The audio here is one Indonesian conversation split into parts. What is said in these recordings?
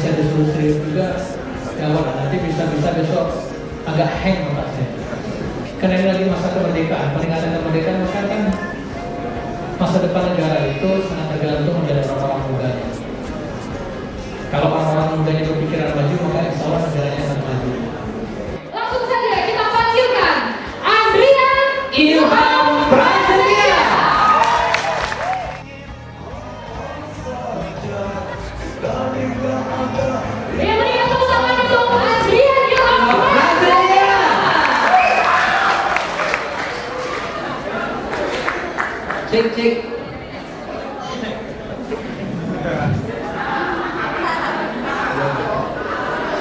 saya disuruh serius juga, gawat, nanti bisa besok agak hang otak saya. Karena ini lagi masa kemerdekaan, peringatan kemerdekaan, maka kan masa depan negara itu sangat tergantung dari orang-orang mudanya. Kalau orang-orang mudanya berpikiran maju, maka insya Allah negaranya akan maju. Langsung saja kita panggilkan Andrian Ilham Prasetya. Yang berikan tepuk tangan untuk Andrian Ilham Prasetya. Cek.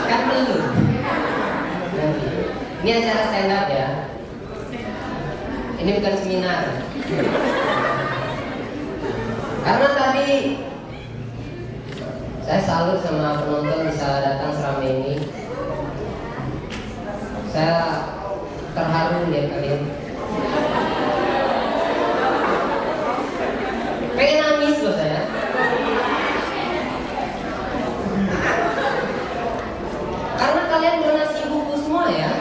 Kan belum. Ini acara stand up ya. Ini bukan seminar. Karena tadi saya salut sama penonton bisa datang seramai ini. Saya terharu lihat kalian. Pengen nangis loh saya. Karena kalian donasi buku semua ya.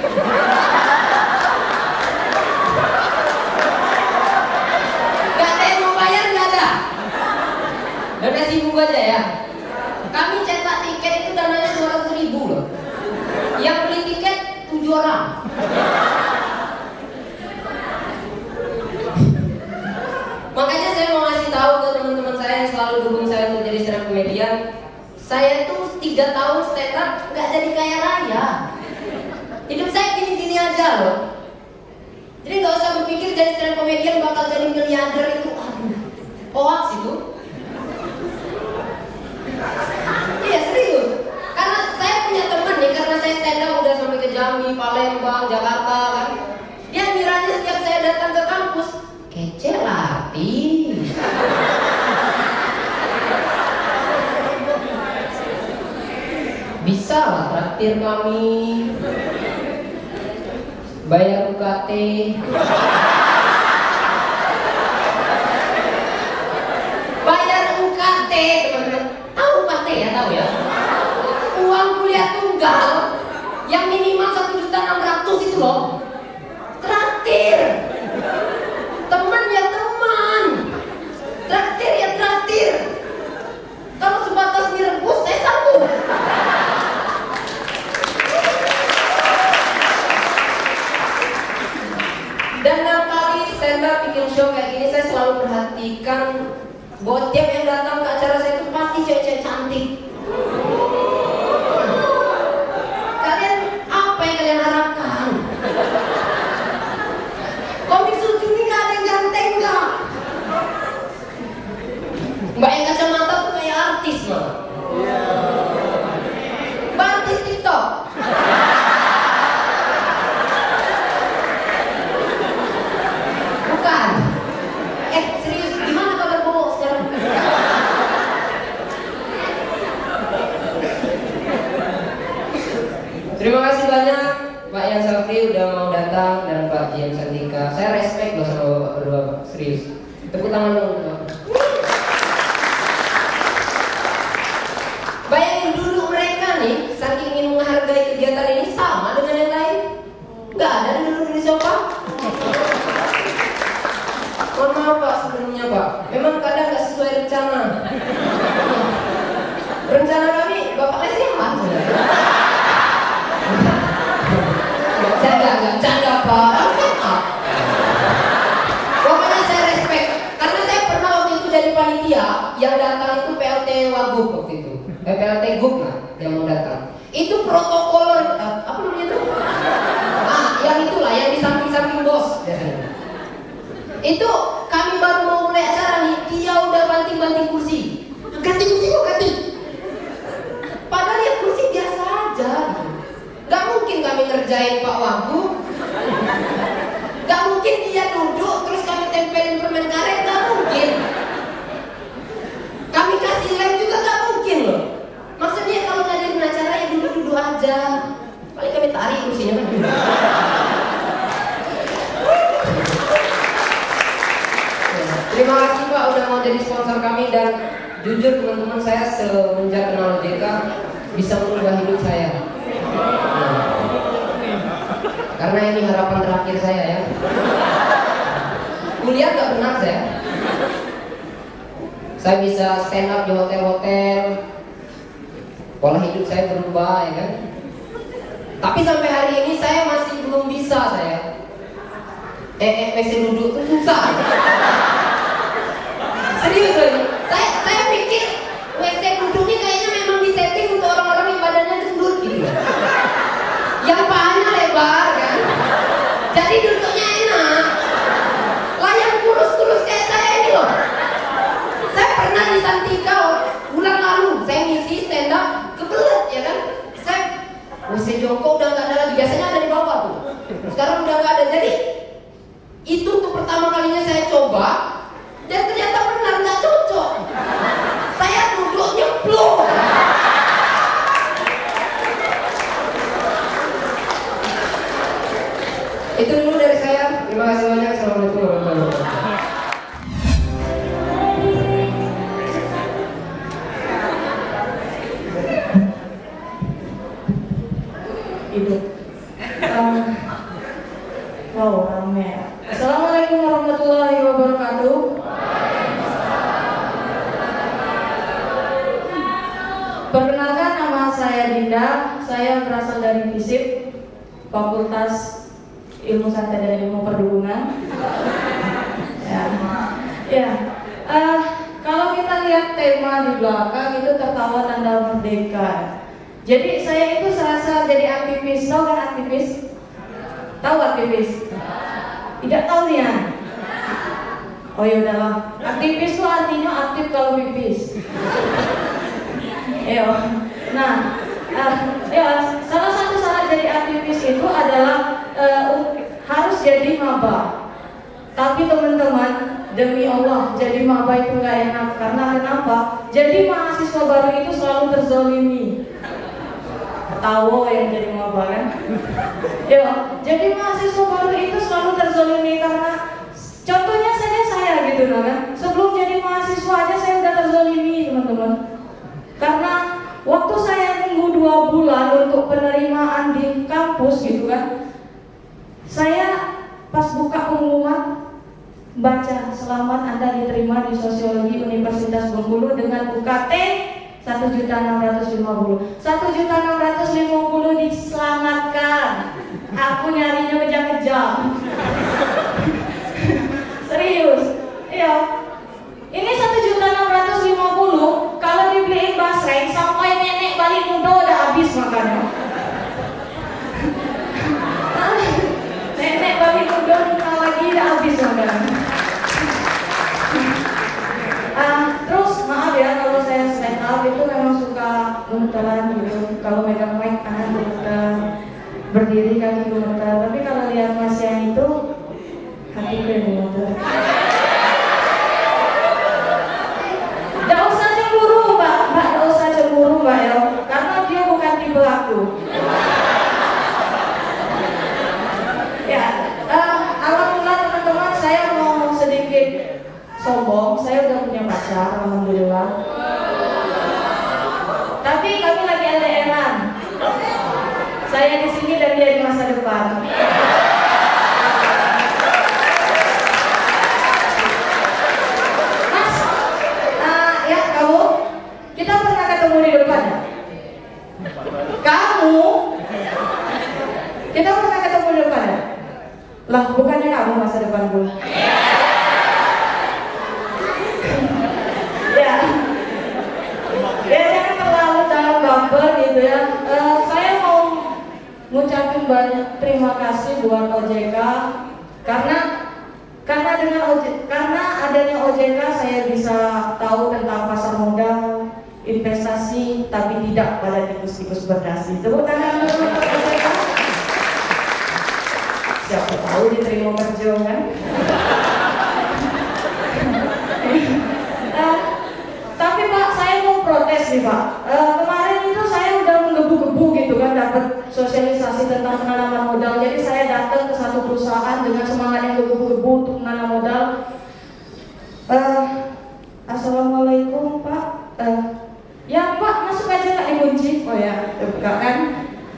Gak ada yang mau bayar, gak ada. Donasi buku aja ya. Kami cetak tiket itu dananya 200.000 loh. Yang beli tiket 7 orang. Makanya saya mau ngasih tahu ke teman-teman saya yang selalu dukung saya untuk jadi stand up comedian. Saya tuh 3 tahun stand up nggak jadi kaya raya. Hidup saya gini-gini aja loh. Jadi nggak usah berpikir jadi stand up comedian bakal jadi miliarder itu. Aduh, hoax itu. Iya serius. Karena saya punya teman nih, karena saya stand up udah sampai ke Jambi, Palembang, Jakarta kan. Dia ngiranya setiap saya datang ke kampus kece latih. Bisa lah traktir kami, bayar UKT. Bayar UKT teman-teman. Tahu UKT ya, tahu ya? Uang kuliah tunggal yang minimal 1.600.000 itu loh. Traktir. Teman ya teman, traktir ya traktir. Kalau sebatas mie rebus saya sanggup. Dan tiap kali stand up bikin show kayak gini, saya selalu perhatikan bahwa tiap yang datang ke acara saya itu pasti cewek-cewek cantik. Kalian apa yang kalian harapkan? Komik Suju ini gak ada yang ganteng gak? Mbak yang kacamata tuh kayak artis loh. Mbak artis TikTok. Bukan. Serius, gimana kabar Bobo sekarang? Terima kasih banyak Pak Yan Safri udah mau datang dan Pak Dian Santika. Saya respect loh sama Bapak berdua, serius. Tepuk tangan dong. Bayangin dulu mereka nih, saking ingin menghargai kegiatan ini sama dengan yang lain. Gak ada dulu di sofa. Mohon maaf Pak sebelumnya Pak, memang kadang gak sesuai rencana. Rencana kami, Bapaknya sehat. Enggak, canda Pak. Pokoknya saya respect, karena saya pernah waktu itu jadi panitia yang datang itu PLT Wagub waktu itu, PLT Gub lah yang mau datang. Itu protokol apa namanya itu? Yang itulah yang di samping-samping bos biasanya. Itu kami baru mau mulai acara nih, dia udah banting-banting kursi. Ganti kursi kok ganti. Padahal ya kursi biasa aja. Gak mungkin kami ngerjain Pak Wagub. Gak mungkin dia duduk terus kami tempelin permen karet, gak mungkin. Kami kasih lem juga gak mungkin loh. Maksudnya kalau ngadain acara ya duduk-duduk aja. Paling kami tarik kursinya kan. Terima kasih Pak udah mau jadi sponsor kami, dan jujur teman-teman, saya semenjak kenal JK bisa mengubah hidup saya. Karena ini harapan terakhir saya ya. Kuliah gak benar saya. Saya bisa stand up di hotel-hotel. Pola hidup saya berubah ya kan. Tapi sampai hari ini saya masih belum bisa saya. WC duduk tuh susah. Serius loh ini. Saya pikir WC duduk ini kayaknya memang disetting untuk orang-orang yang badannya gendut gitu. Yang pahanya lebar kan. Jadi duduknya enak. Lah yang kurus-kurus kayak saya ini loh. Saya pernah di Santika bulan lalu, saya ngisi stand up kebelet ya kan. Saya WC jongkok udah nggak ada lagi, biasanya ada di bawah tuh. Sekarang udah nggak ada. Jadi itu untuk pertama kalinya saya coba dan ternyata benar nggak cocok. Saya duduk nyemplung. Itu dulu dari saya. Terima kasih banyak. Assalamualaikum warahmatullahi wabarakatuh. Itu wow, rame. Assalamualaikum warahmatullahi wabarakatuh. Perkenalkan, nama saya Dinda. Saya berasal dari FISIP, Fakultas Ilmu Santai dan Ilmu Perdukungan. Kalau kita lihat tema di belakang itu tertawa tanda merdeka. Jadi saya itu serasa jadi aktivis. Tahu kan aktivis? Tahu aktivis? Tidak tahu nih ya? Oh ya udahlah. Aktivis itu artinya aktif kalau pipis. Nah, salah satu syarat jadi aktivis itu adalah harus jadi maba. Tapi teman-teman, demi Allah, jadi maba itu nggak enak. Karena kenapa? Jadi mahasiswa baru itu selalu terzolimi. Tahu yang jadi maba kan? Jadi mahasiswa baru itu selalu terzolimi karena contohnya saja saya gitu kan. Sebelum jadi mahasiswa aja saya udah terzolimi teman-teman. Karena waktu saya nunggu 2 bulan untuk penerimaan di kampus gitu kan, saya pas buka pengumuman baca selamat Anda diterima di Sosiologi Universitas Bengkulu dengan UKT 1.650. 1.650 diselamatkan. Aku nyarinya kejam-kejam. Serius. Iya. Ini 1.650 kalau dibeliin basreng sampai nenek balik muda udah habis makannya. Nenek balik muda lagi udah habis makannya. Terus maaf ya kalau saya stand up itu memang suka gemeteran gitu. Kalau megang mic tangan gemeter, berdiri kaki gemeter. Tapi kalau lihat Mas yang itu hati gue gemeter. Gak usah cemburu Mbak, gak usah cemburu Mbak ya. Karena dia bukan tipe aku. Alhamdulillah teman-teman, saya mau sedikit sombong, saya udah punya pacar, alhamdulillah. Tapi kami lagi LDR-an. Saya di sini dan dia di masa depan. Mas, ya kamu, kita pernah ketemu di depan ya? Kamu, kita pernah ketemu di depan ya? Lah, bukannya kamu masa depanku? Jangan terlalu jangan baper gitu ya. Saya mau ngucapin banyak terima kasih buat OJK karena adanya OJK saya bisa tahu tentang pasar modal, investasi, tapi tidak pada tikus-tikus berdasi. Tepuk tangan dulu untuk OJK. Siapa tahu diterima kerja kan? Tapi Pak, saya mau protes nih Pak. Kemarin itu saya udah menggebu-gebu gitu kan, dapat sosialisasi tentang penanaman modal. Jadi saya datang ke satu perusahaan dengan semangat yang gebu-gebu untuk menanam modal. Assalamualaikum Pak. Ya Pak, masuk aja nggak dikunci. Oh ya, saya buka kan.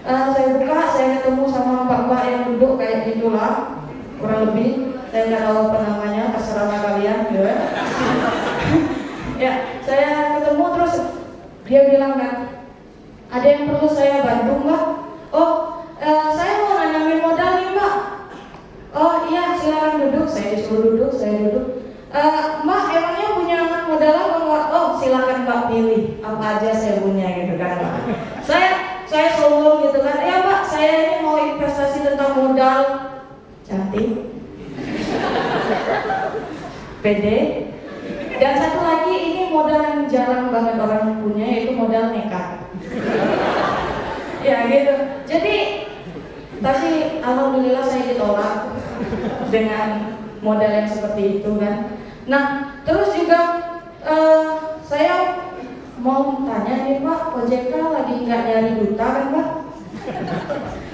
Saya buka, saya ketemu sama mbak-mbak yang duduk kayak gitulah, kurang lebih. Saya nggak tahu apa namanya, terserah kalian, gitu ya. Ya, saya ketemu terus dia bilang kan, ada yang perlu saya bantu mbak? Oh, saya mau nanyamin modal nih mbak. Oh iya, silakan duduk. Saya disuruh duduk, saya duduk. Mbak, emangnya punya modal apa mbak? Oh, silakan mbak pilih apa aja saya punya gitu kan. Saya solo gitu kan. Ya mbak, saya ini mau investasi tentang modal. Cantik, pede. Dan satu lagi, ini modal yang jarang banget orang punya, yaitu modal nekat. Ya gitu. Jadi, tapi alhamdulillah saya ditolak dengan modal yang seperti itu kan. Nah, terus juga saya mau tanya nih Pak, OJK lagi nggak nyari duta kan Pak?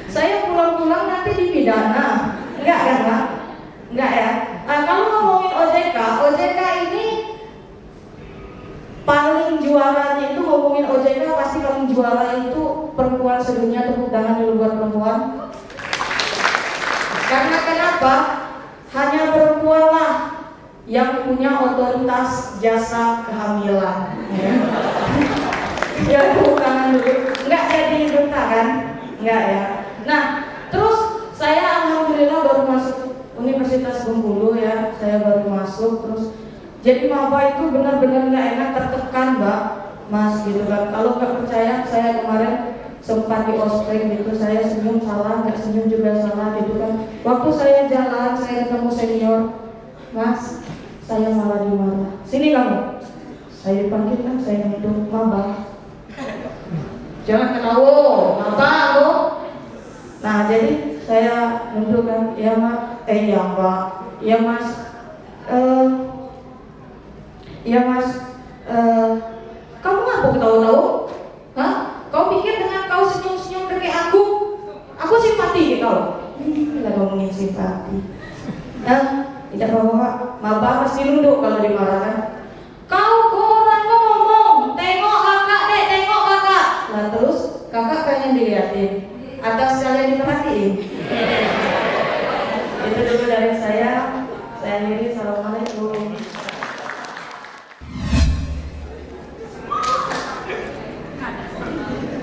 Saya pulang-pulang nanti dipidana, enggak kan Pak? Enggak ya. Kalau ngomongin OJK ini paling juaranya itu ngomongin OJK pasti paling juara itu perempuan sedunia. Tepuk tangan dulu buat perempuan. Karena kenapa? Hanya perempuanlah yang punya otoritas jasa kehamilan. Ya, tepuk tangan dulu. Enggak jadi duta kan? Enggak ya. Nah, terus saya alhamdulillah baru masuk Universitas Bengkulu ya. Saya baru masuk terus. Jadi maba itu benar-benar nggak enak, tertekan mbak, mas gitu kan. Kalau nggak percaya, saya kemarin sempat di ospek gitu, saya senyum salah, nggak senyum juga salah gitu kan. Waktu saya jalan, saya ketemu senior, mas, saya malah dimarah. Sini kamu, saya dipanggil kan, saya nunduk maba. Jangan ketawa, maba aku. Nah jadi saya nunduk kan, ya mak, ya mbak, ya mas. Iya mas, kamu ngapa ketawa-tawa? Hah? Kau pikir dengan kau senyum-senyum kayak aku simpati ke kau? Kita ngomongin simpati. Nah, tidak apa-apa, maba pasti nunduk kalau dimarahkan. Kau kurang ngomong, tengok kakak dek, tengok kakak. Nah terus kakak pengen dilihatin atau sekalian diperhatiin? Itu dulu dari saya akhiri, assalamualaikum.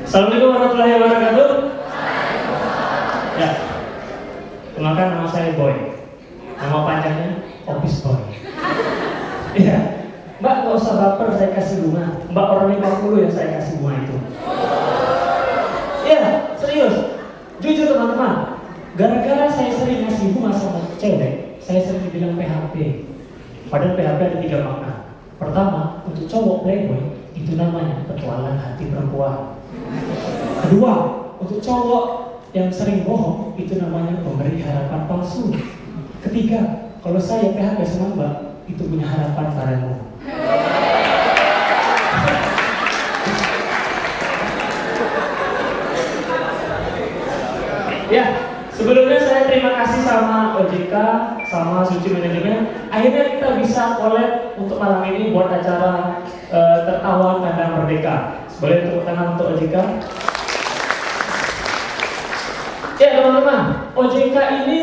Assalamualaikum warahmatullahi wabarakatuh. Ya, kenalkan nama saya Boy. Nama panjangnya Office Boy. Iya, Mbak nggak usah baper, saya kasih bunga. Mbak orang 50 yang saya kasih bunga itu. Iya, serius. Jujur teman-teman, gara-gara saya sering ngasih bunga sama cewek, saya sering dibilang PHP. Padahal PHP ada 3 makna. Pertama, untuk cowok playboy, itu namanya petualang hati perempuan. Kedua, untuk cowok yang sering bohong, itu namanya pemberi harapan palsu. Ketiga, kalau saya PHP sama Mbak, itu punya harapan padamu. Ya, sebelumnya saya terima kasih sama OJK, sama Suci Manajemen. Akhirnya kita bisa collab untuk malam ini buat acara tertawa Kandang Merdeka. Boleh tepuk tangan untuk OJK. Ya teman-teman, OJK ini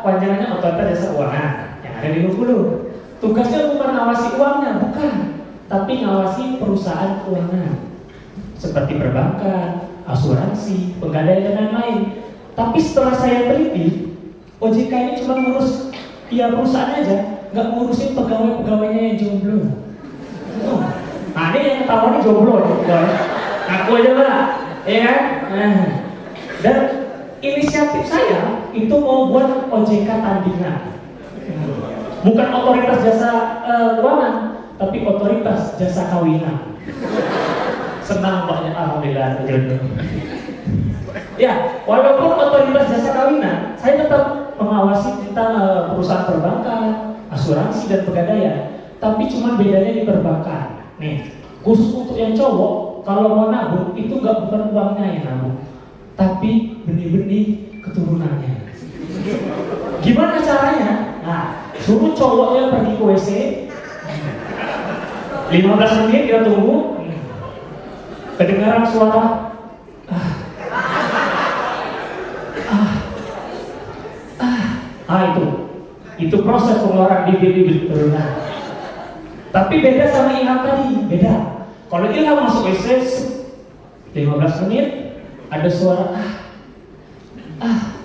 panjangannya Otoritas Jasa Keuangan yang ada di Bengkulu. Tugasnya bukan ngawasi uangnya, bukan, tapi ngawasi perusahaan keuangan seperti perbankan, asuransi, pegadaian dan lain-lain. Tapi setelah saya teliti, OJK ini cuma ngurus perusahaan aja, nggak ngurusin pegawai-pegawainya yang jomblo. Nah ini yang ketawa nih jomblo nih, aku aja lah, ya kan? Dan inisiatif saya itu mau buat OJK tandingan, bukan Otoritas Jasa Keuangan, tapi Otoritas Jasa Kawinan. Senang banyak alhamdulillah jodoh. Ya, walaupun Otoritas Jasa Kawinan, saya tetap mengawasi tentang perusahaan perbankan, asuransi dan pegadaian. Tapi cuma bedanya di perbankan. Nih, khusus untuk yang cowok, kalau mau nabung itu nggak bukan uangnya yang nabung, tapi benih-benih keturunannya. Gimana caranya? Nah, suruh cowoknya pergi ke WC, 15 menit kita tunggu, kedengaran suara itu proses pengeluaran bibit-bibit turunan. Tapi beda sama Ilham tadi, beda. Kalau Ilham masuk WC 15 menit ada suara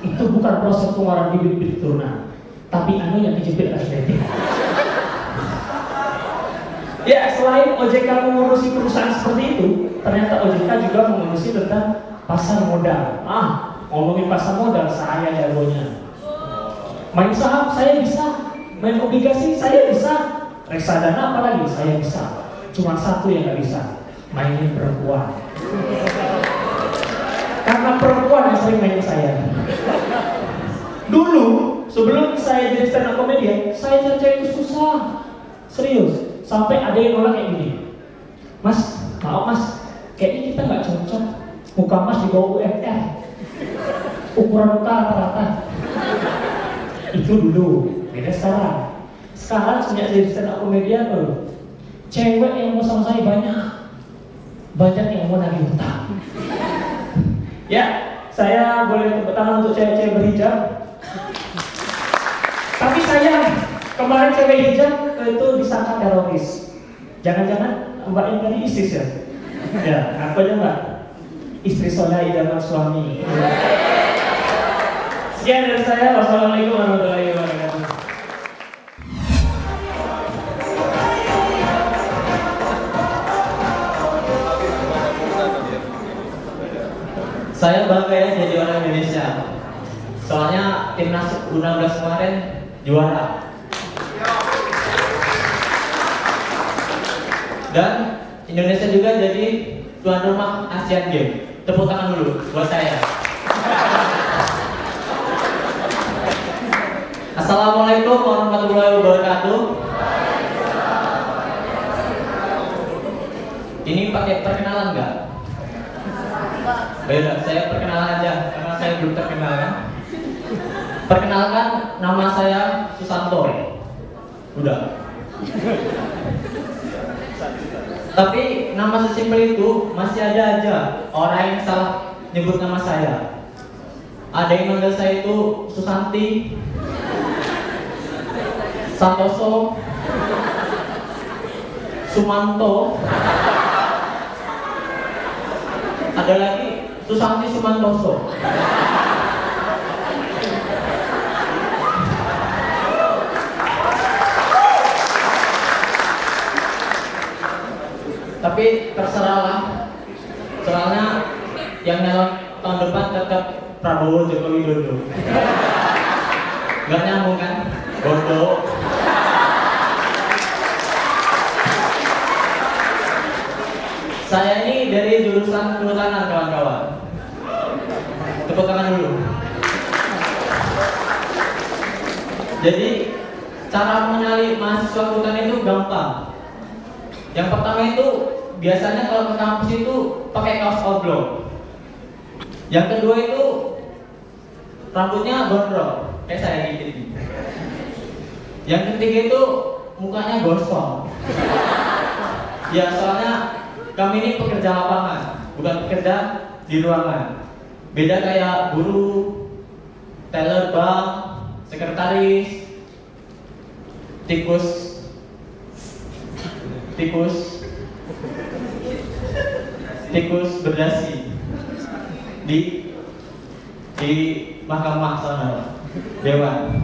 itu bukan proses pengeluaran bibit-bibit turunan, tapi anu yang kejepit asleting. Ya, selain OJK mengurusi perusahaan seperti itu, ternyata OJK juga mengurusi tentang pasar modal. Ngomongin pasar modal, saya jagonya. Main saham saya bisa, main obligasi saya bisa, reksadana apalagi saya bisa. Cuma satu yang nggak bisa, mainin perempuan. Karena perempuan yang sering mainin saya. Dulu sebelum saya jadi stand up comedian, saya cari itu susah, serius. Sampai ada yang nolak kayak gini, Mas, maaf Mas, kayaknya kita nggak cocok. Muka Mas di bawah UMR, ukuran muka rata-rata. Itu dulu, beda sekarang. Sekarang sejak jadi stand up comedian, cewek yang mau sama saya banyak yang mau nagih hutang. Ya, saya boleh tepuk tangan untuk cewek-cewek berhijab. Tapi sayang, kemarin cewek hijab itu disangka teroris. Jangan-jangan mbak yang tadi ISIS ya? Ya, aku aja mbak, istri soleh idaman suami. Sekian dari saya. Wassalamualaikum warahmatullahi wabarakatuh. Saya bangga ya jadi orang Indonesia. Soalnya timnas U16 kemarin juara. Dan Indonesia juga jadi tuan rumah Asian Games. Tepuk tangan dulu buat saya. Assalamualaikum warahmatullahi wabarakatuh. Ini pakai perkenalan nggak? Baiklah, saya perkenalan aja karena saya belum terkenal kan. Perkenalkan, nama saya Susanto. Udah. Tapi nama sesimpel itu masih ada aja orang yang salah nyebut nama saya. Ada yang manggil saya itu Susanti, Santoso, Sumanto. Ada lagi Susanti Sumantoso. Tapi terserah lah. Soalnya yang nyalon tahun depan tetap Prabowo Jokowi Widodo. Gak nyambung kan? Bodoh. Saya ini dari jurusan kehutanan kawan-kawan. Tepuk tangan dulu. Jadi cara mengenali mahasiswa kehutanan itu gampang. Yang pertama itu biasanya kalau ke kampus itu pakai kaos oblong. Yang kedua itu rambutnya gondrong, kayak saya gitu. Yang ketiga itu mukanya gosong. Ya soalnya kami ini pekerja lapangan, bukan pekerja di ruangan. Beda kayak buruh, teller bank, sekretaris, tikus berdasi di mahkamah sana, dewan.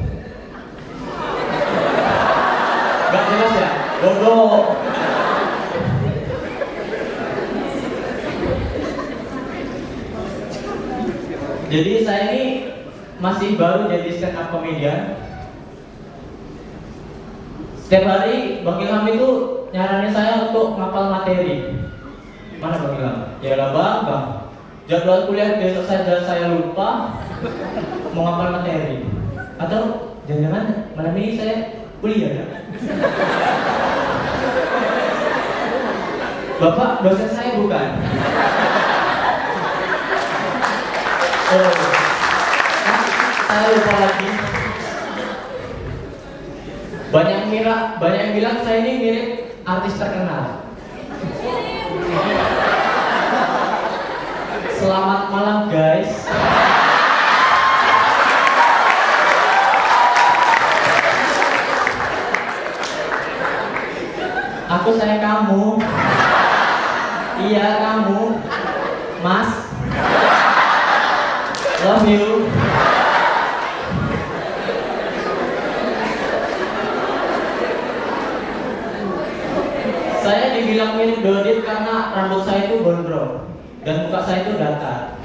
Gak jelas ya, bodoh. Jadi saya ini masih baru jadi stand up comedian. Setiap hari Bang Ilham itu nyaranin saya untuk ngapal materi. Mana Bang Ilham? Ya lah bang. Jadwal kuliah besok saja saya lupa mau ngapal materi. Atau jangan-jangan malam ini saya kuliah ya? Bapak dosen saya bukan? Saya lupa lagi. Banyak yang bilang saya ini mirip artis terkenal. Selamat malam guys. Aku sayang kamu. Iya kamu, Mas. Love you. Saya dibilang mirip Dodit karena rambut saya itu gondrong dan muka saya itu datar.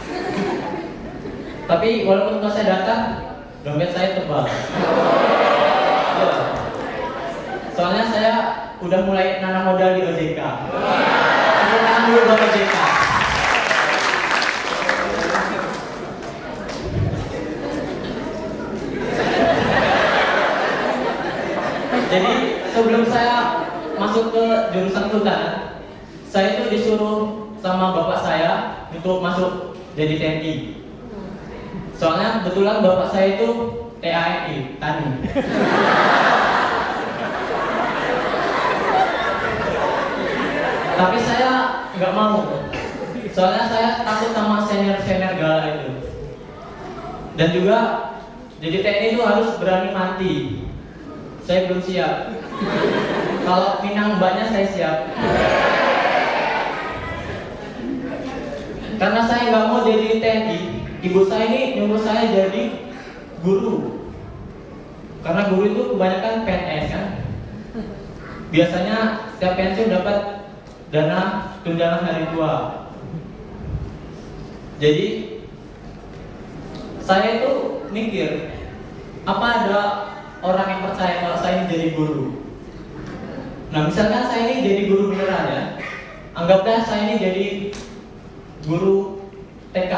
Tapi walaupun muka saya datar, dompet saya tebal. Ya. Soalnya saya udah mulai nanam modal di OJK. Tepuk tangan dulu buat OJK. Jadi sebelum saya masuk ke jurusan kehutanan, saya itu disuruh sama bapak saya untuk masuk jadi TNI. Soalnya kebetulan bapak saya itu TANI, Tani. Tapi saya nggak mau. Soalnya saya takut sama senior-senior galak itu. Dan juga jadi TNI itu harus berani mati. Saya belum siap. Kalau Minang mbaknya saya siap. Karena saya nggak mau jadi TNI, ibu saya ini nyuruh saya jadi guru. Karena guru itu kebanyakan PNS kan. Biasanya setiap pensiun dapat dana tunjangan hari tua. Jadi saya itu mikir, apa ada orang yang percaya kalau saya ini jadi guru? Nah misalkan saya ini jadi guru beneran ya, anggaplah saya ini jadi guru TK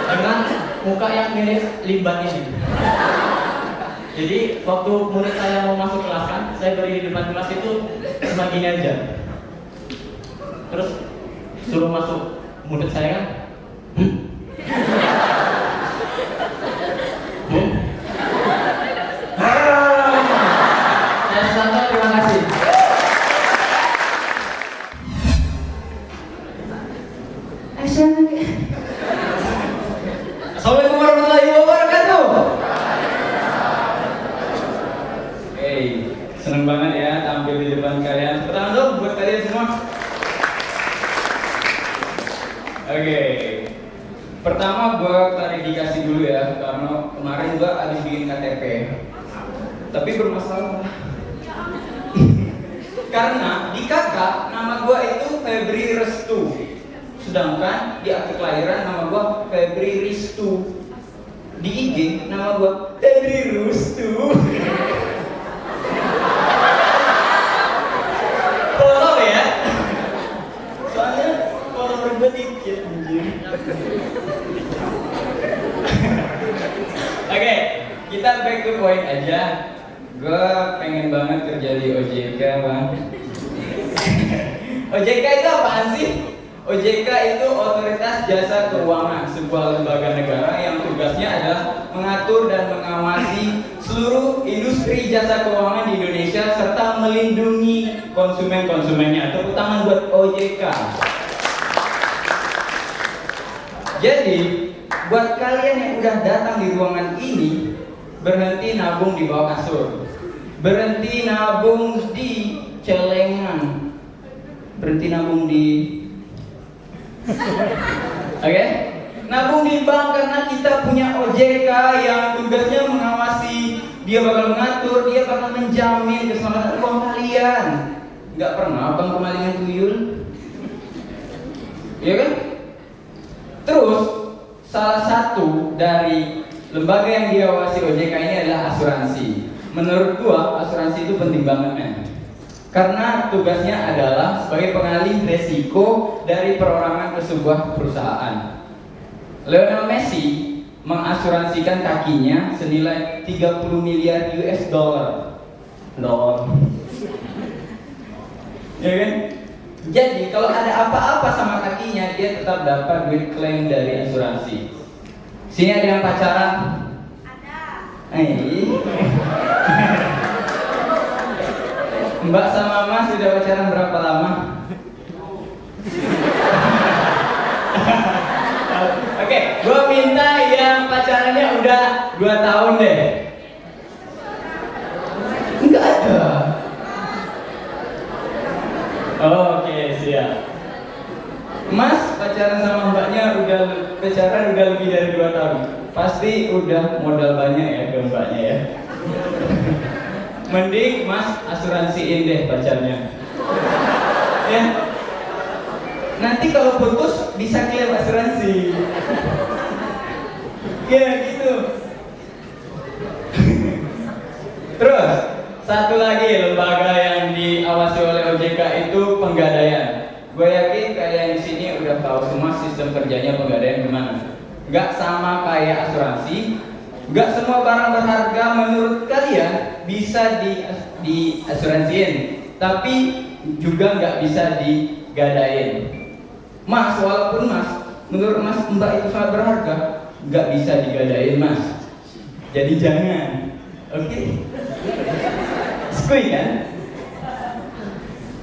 dengan muka yang mirip Liban ini. Jadi waktu murid saya mau masuk kelas kan, saya berdiri di depan kelas itu cuma gini aja. Terus suruh masuk murid saya kan, Saya santai, terima kasih. Assalamualaikum warahmatullahi wabarakatuh. Hey, seneng banget ya tampil di depan kalian. Tepuk tangan dong buat kalian semua. Oke. Pertama gua klarifikasi dulu ya, karena kemarin gua habis bikin KTP. Tapi bermasalah. Karena di KK nama gua itu Febri Restu. Sedangkan di akte kelahiran nama gua Febri Ristu. Di IG nama gua Febri Rustu. Tolong ya. Soalnya follower gua dikit anjir. Oke, kita back to point aja. Gua pengen banget kerja di OJK, Bang. OJK itu apaan sih? OJK itu Otoritas Jasa Keuangan, sebuah lembaga negara yang tugasnya adalah mengatur dan mengawasi seluruh industri jasa keuangan di Indonesia serta melindungi konsumen-konsumennya. Tepuk tangan buat OJK. Jadi, buat kalian yang udah datang di ruangan ini, berhenti nabung di bawah kasur, berhenti nabung di celengan, berhenti nabung di Oke? Nabung di bank karena kita punya OJK yang tugasnya mengawasi, dia bakal mengatur, dia bakal menjamin keselamatan uang kalian. Nggak pernah bang kemalingan tuyul, iya kan? Terus salah satu dari lembaga yang diawasi OJK ini adalah asuransi. Menurut gua asuransi itu penting banget men. Karena tugasnya adalah sebagai pengalih resiko dari perorangan ke sebuah perusahaan. Lionel Messi mengasuransikan kakinya senilai 30 miliar US dollar. Ya kan? Jadi kalau ada apa-apa sama kakinya, dia tetap dapat duit klaim dari asuransi. Sini ada yang pacaran? Ada. Mbak sama Mas sudah pacaran berapa lama? Iya. Mas pacaran sama mbaknya udah lebih dari 2 tahun. Pasti udah modal banyak ya ke mbaknya ya. Mending Mas asuransiin deh pacarnya. Ya. Nanti kalau putus bisa klaim asuransi. Ya gitu. Terus satu lagi lembaga yang diawasi oleh OJK itu Penggadaian. Gue yakin kalian di sini udah tahu semua sistem kerjanya Penggadaian gimana. Nggak sama kayak asuransi. Nggak semua barang berharga menurut kalian bisa diasuransiin, tapi juga nggak bisa digadain. Mas, walaupun Mas, menurut Mas Mbak itu sangat berharga, nggak bisa digadain Mas. Jadi jangan, oke? Skui kan?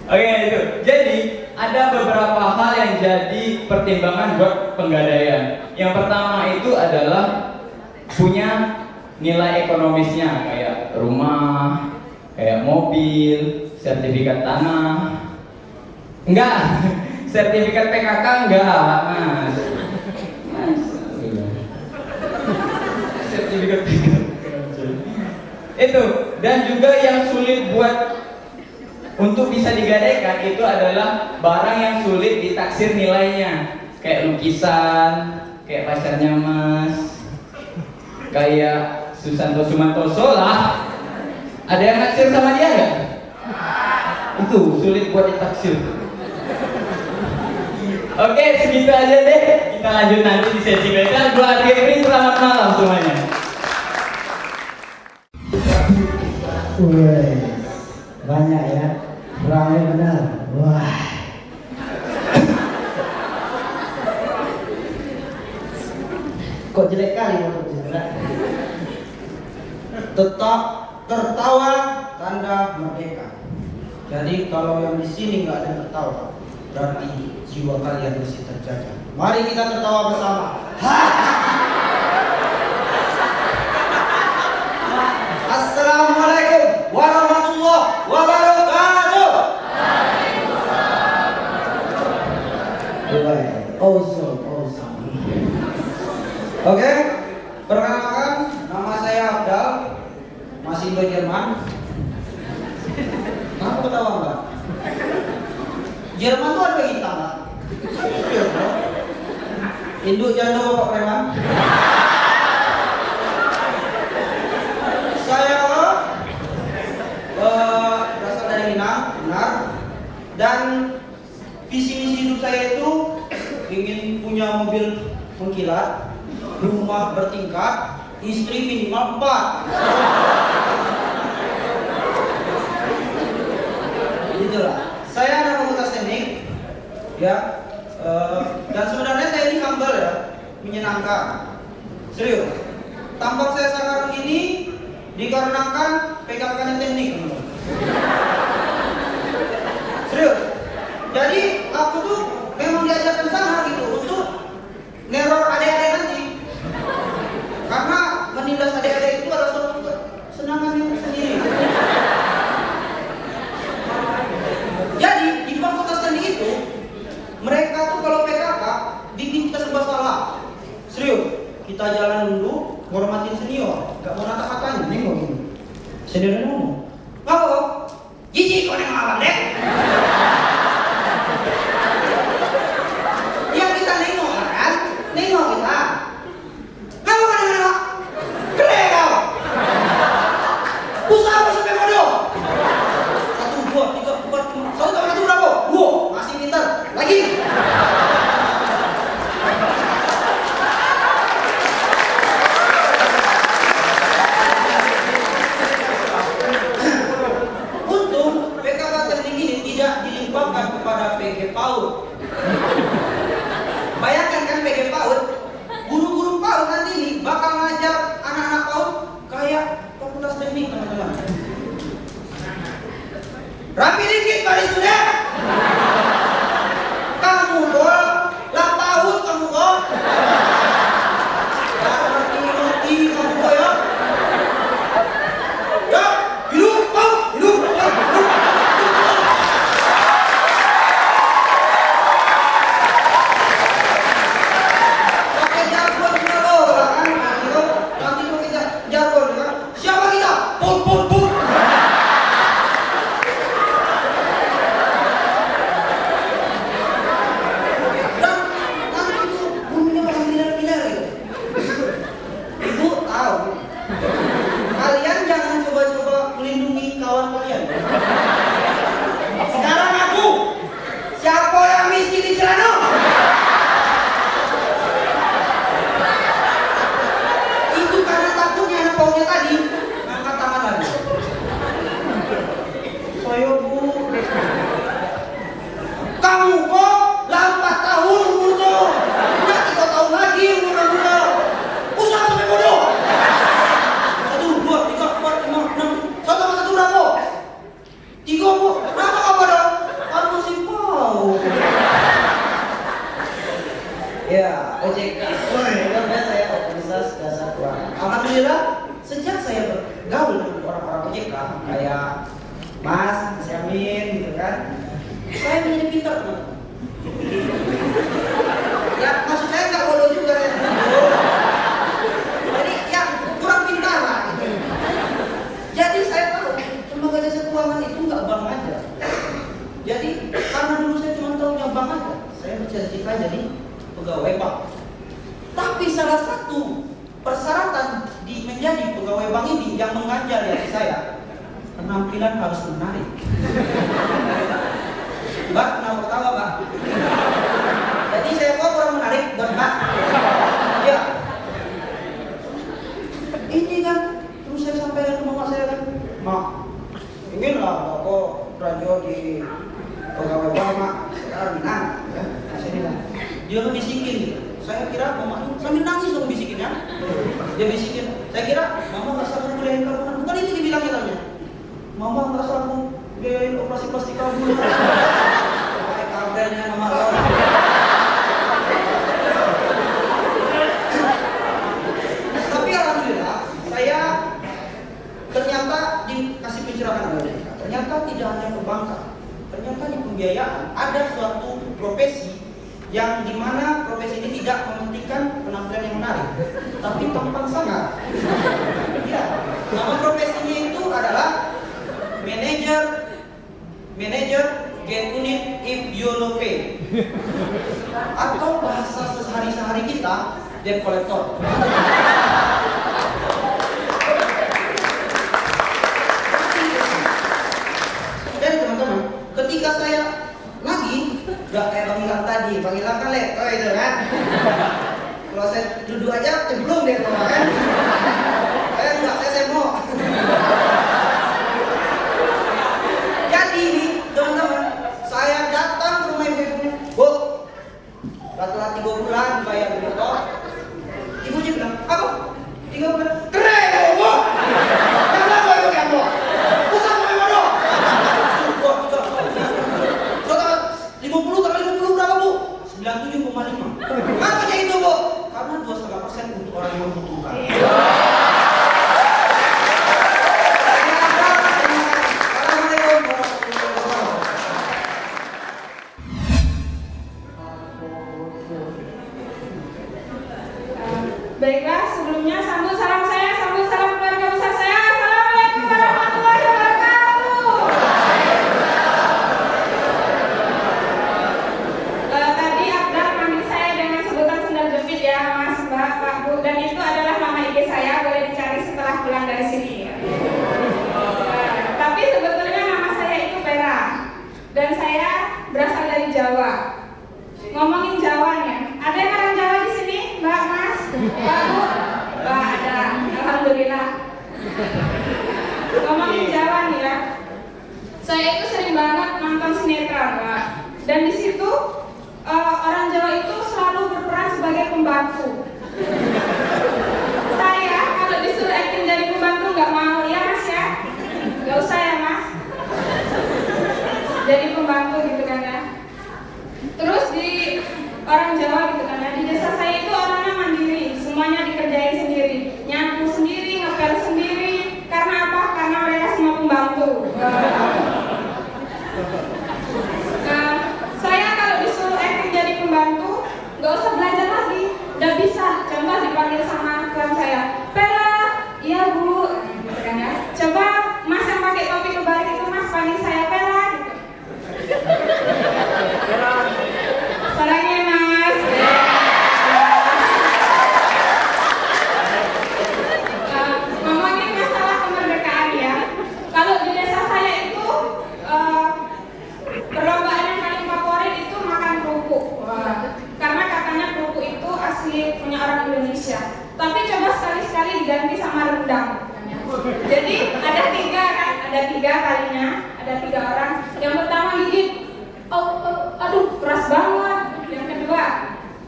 Oke itu. Jadi ada beberapa hal yang jadi pertimbangan buat Penggadaian. Yang pertama itu adalah punya nilai ekonomisnya, kayak rumah, kayak mobil, sertifikat tanah. Enggak, sertifikat PKK enggak, Mas. Sertifikat PKK. Itu, dan juga yang sulit buat untuk bisa digadaikan itu adalah barang yang sulit ditaksir nilainya, kayak lukisan, kayak pacarnya Mas, kayak Susanto Sumantoso lah. Ada yang naksir sama dia nggak? Itu sulit buat ditaksir. Oke, segitu aja deh. Kita lanjut nanti di sesi berikutnya. Gua Adri, selamat malam semuanya. Wih, banyak ya, ramai benar. Wah. Kok jelek kali motor cedera? Tetap tertawa tanda merdeka. Jadi kalau yang di sini nggak ada yang tertawa, berarti jiwa kalian masih terjaga. Mari kita tertawa bersama. Assalamualaikum warahmatullahi wabarakatuh. Awesome. Oke, perkenalkan nama saya Abdal, masih Indo Jerman. Kenapa ketawa Mbak? Jerman tuh ada kita Mbak. Induk janda Bapak Preman. Saya berasal dari Minang, benar. Dan visi misi hidup saya itu ingin punya mobil mengkilat, rumah bertingkat, istri minimal 4. Itulah. Saya anak fakultas teknik, ya. Dan sebenarnya saya ini humble ya, menyenangkan. Serius. Tampak saya sekarang ini dikarenakan pegangannya teknik, teman-teman. Serius. Jadi aku tuh memang diajarkan sana gitu untuk neror adik-adik nanti. Karena menindas adik-adik itu adalah suatu kesenangan yang tersendiri. Jadi di fakultas teknik itu mereka tuh kalau PKK bikin kita serba salah. Serius. Kita jalan dulu, hormatin senior, gak mau nata-katain, nengok gini. Seniornya ngomong, apa kok? Jijik kok nengok abang deh. Ya kita nengok kan? Nengok kita. Ngapa kok nengok? Keren kau. Usaha apa sampai bodoh? 1, 2, 3, 4, 5. 1 tambah 1 berapa? 2. Masih pintar. Lagi. Kepada PG PAUD. Bayangkan kan PG PAUD, guru-guru PAUD nanti nih bakal ngajar anak-anak PAUD kayak fakultas teknik, teman-teman. Rapi dikit baris sudah. Kamu bol, lah PAUD kamu kok. Ngerti kamu kok ya. Ya, hidup PAUD, hidup. Ya, OJK. Luar biasa ya, Organisasi Jasa Keuangan. Alhamdulillah, sejak saya bergaul dengan orang-orang OJK kayak Mas Yamin gitu kan, saya menjadi pintar teman. Ya, maksud saya nggak bodoh juga ya. Jadi ya kurang pintar lah gitu. Jadi saya tahu lembaga jasa keuangan itu nggak bank aja. Jadi karena dulu saya cuma tahunya bank aja, saya bercita-cita jadi pegawai bank. Tapi salah satu persyaratan di menjadi pegawai bank ini yang mengganjal di hati saya, penampilan harus menarik. Mbak, kenapa ketawa, Mbak? Jadi saya kok kurang menarik buat Mbak? Ya. Ini kan terus saya sampaikan ke mama saya kan, Mak, inginlah kok Rajo di pegawai bank, Mak. Sekarang minang, ya, saya bilang. Dia ngebisikin, saya kira mama sambil nangis loh bisikin ya. Dia bisikin, saya kira mama nggak sanggup biayain kamu, bukan itu dibilangin tanya. Mama nggak sanggup biayain operasi plastik kamu. Kayak kabarnya mama lo. Tapi alhamdulillah saya ternyata dikasih pencerahan oleh mereka. Ternyata tidak hanya perbankan, ternyata di pembiayaan ada suatu profesi yang dimana profesi ini tidak mementingkan penampilan yang menarik, tapi tampan sangat. Ya, nama profesinya itu adalah manager get unit if you no pay, atau bahasa sehari-hari kita debt collector. Jadi teman-teman, ketika saya lagi nggak kayak Bang Ilham tadi, Bang Ilham kan leto itu kan. Kalau saya duduk aja ceblong deh kan. Saya enggak, saya semo. Jadi ini teman-teman, saya datang ke rumah ibu-ibunya, Bu, telat 3 bulan bayar dulu. Ibunya bilang, apa? 3 bulan? Keren ya Bu. Kenapa itu kan Bu? Usah sampai bodoh. 50 tambah 50 berapa Bu? 97,5. Makanya itu Bu, karena 2,5% untuk orang yang membutuhkan. Baiklah, sebelumnya sambut salam saya, sambut salam keluarga besar saya. Assalamualaikum warahmatullahi wabarakatuh. Tadi Abdul manggil saya dengan sebutan sendal jepit ya, Mas, Mbak, Pak, Bu, dan itu adalah nama IG saya, boleh dicari setelah pulang dari sini. Tapi sebetulnya nama saya itu Vera, dan saya berasal dari Jawa. Ngomongin Jawanya, ada yang orang Jawa di sini, Mbak, Mas, Pak, Bu? Wah, ada, alhamdulillah. Ngomongin Jawa nih ya, saya itu sering banget nonton sinetron, Mbak. Dan di situ orang Jawa itu selalu berperan sebagai pembantu. Saya kalau disuruh acting jadi pembantu nggak mau, ya Mas ya? Nggak usah ya Mas. Jadi pembantu gitu kan ya. Terus di orang Jawa gitu kan ya, di desa saya itu orangnya mandiri, semuanya dikerjain sendiri, nyapu sendiri, ngepel sendiri. Karena apa? Karena mereka semua pembantu. Nah, saya kalau disuruh acting jadi pembantu, nggak usah belajar lagi, udah bisa. Contoh dipanggil sama tuan saya, Pera, iya Bu, gitu kan ya. Coba Mas yang pakai topi kebalik itu Mas panggil saya Pera, gitu. Salahnya Mas. Ngomongin masalah kemerdekaan ya. Kalau di desa saya itu perlombaan yang paling favorit itu makan kerupuk. Karena katanya kerupuk itu asli punya orang Indonesia. Tapi coba sekali-sekali diganti sama rendang. Jadi ada 3 kan, ada 3 kalinya, ada 3 orang. Yang pertama gigit, aduh keras banget. Yang kedua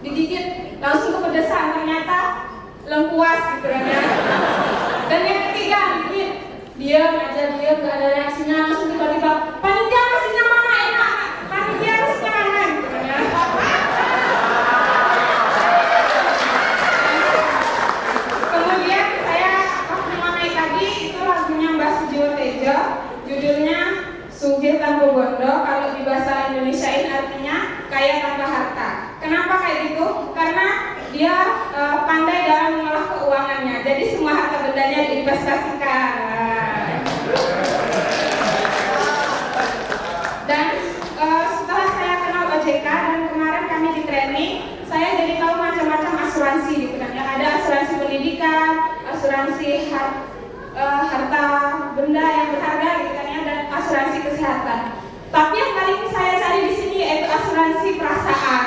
digigit langsung kepedesan, ternyata lengkuas gitu kan ya. Dan yang ketiga gigit, diam aja, diam, gak ada reaksinya, langsung tiba-tiba panitia nasinya mana enak, panitia nasinya mana gitu kan ya. kayak gitu? Karena dia pandai dalam mengolah keuangannya. Jadi semua harta bendanya diinvestasikan. Dan setelah saya kenal OJK dan kemarin kami di training, saya jadi tahu macam-macam asuransi gitu kan. Ya, ada asuransi pendidikan, asuransi harta benda yang berharga gitu kan ya, dan asuransi kesehatan. Tapi yang paling saya cari di sini yaitu asuransi perasaan.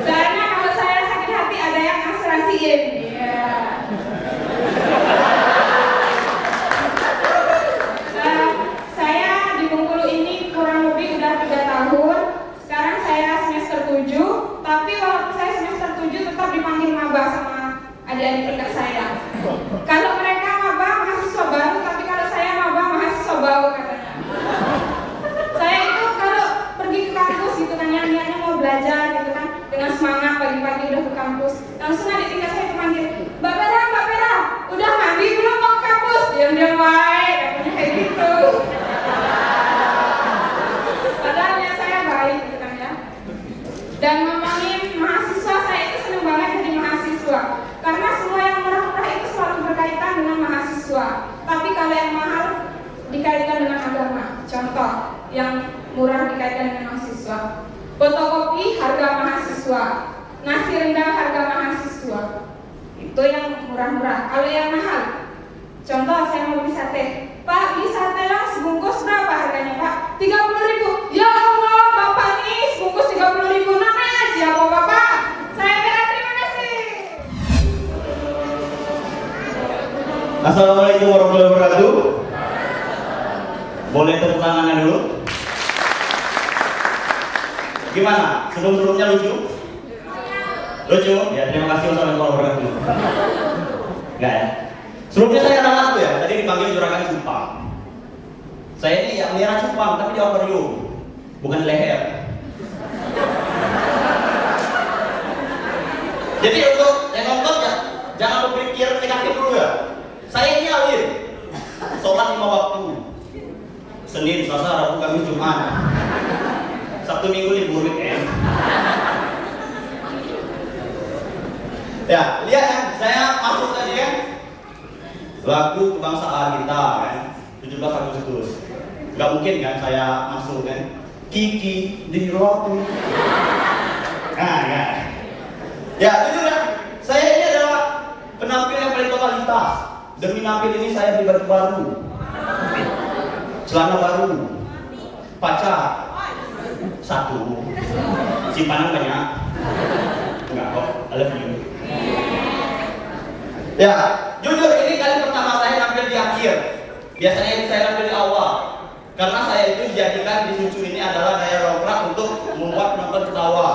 Soalnya kalau saya sakit hati ada yang asuransiin. Saya di Bengkulu ini kurang lebih udah 3 tahun. Sekarang saya semester 7. Tapi walaupun saya semester 7 tetap dipanggil maba sama adik-adik tingkat saya. Kalau mereka maba mahasiswa baru, tapi kalau saya maba mahasiswa baru katanya. Saya itu kalau pergi ke kampus gitu kan, yang niatnya mau belajar gitu kan, dengan semangat pagi-pagi udah ke kampus, langsung adik tingkat saya dipanggil, Mbak Pera, udah mandi belum mau ke kampus? Diam-diam baik, katanya kayak gitu. Padahal ya saya baik gitu kan ya. Dan ngomongin mahasiswa, saya itu seneng banget jadi mahasiswa, karena semua yang murah-murah itu selalu berkaitan dengan mahasiswa. Tapi kalau yang mahal dikaitkan dengan agama. Contoh yang murah dikaitkan dengan mahasiswa, fotokopi harga mahasiswa, nasi rendang harga mahasiswa, itu yang murah-murah. Kalau yang mahal, contoh saya mau beli sate, Pak, beli sate lah sebungkus berapa harganya Pak? 30.000. Ya Allah, Bapak nih sebungkus 30.000, namanya aja apa Bapak? Saya Pera, terima kasih. Assalamualaikum warahmatullahi wabarakatuh. Boleh tepuk tangannya dulu? Gimana? Sebelum-sebelumnya lucu? Lucu? Ya, terima kasih. Wassalamualaikum warahmatullahi wabarakatuh. Enggak ya? Sebelumnya saya anak ya, tadi dipanggil juragan cupang. Saya ini yang melihara cupang, tapi di akuarium, bukan di leher. Jadi untuk yang nonton ya, jangan berpikir negatif dulu ya. Saya ini alim, sholat 5 waktu. Senin, Selasa, Rabu, Kamis, Jumat. Sabtu Minggu libur weekend. Ya, lihat kan, saya masuk tadi kan lagu kebangsaan kita kan, 17 Agustus. Gak mungkin kan saya masuk kan Kiki di roti. Nah, ya. Ya, jujur ya, saya ini adalah penampil yang paling totalitas. Demi nampil ini saya beli baju baru, celana baru, pacar 1, simpanan banyak. Enggak kok, I love you. Ya, jujur ini kali pertama saya nampil di akhir. Biasanya ini saya nampil di awal, karena saya itu dijadikan di Sucu ini adalah daya dongkrak untuk membuat penonton ketawa.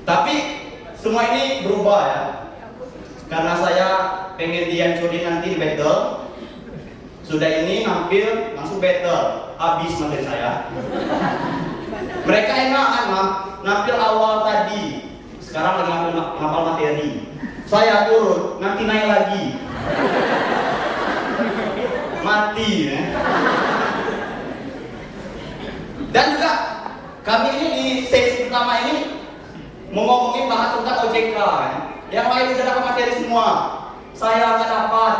Tapi semua ini berubah ya, karena saya pengen dihancurin nanti di battle. Sudah ini nampil langsung battle, habis materi saya. Mereka enak kan nampil awal tadi, sekarang lagi ngapal materi. Saya turun, nanti naik lagi. Mati ya. Dan juga kami ini di sesi pertama ini mau ngomongin bahas tentang OJK kan. Yang lain udah dapat materi semua, saya nggak dapat.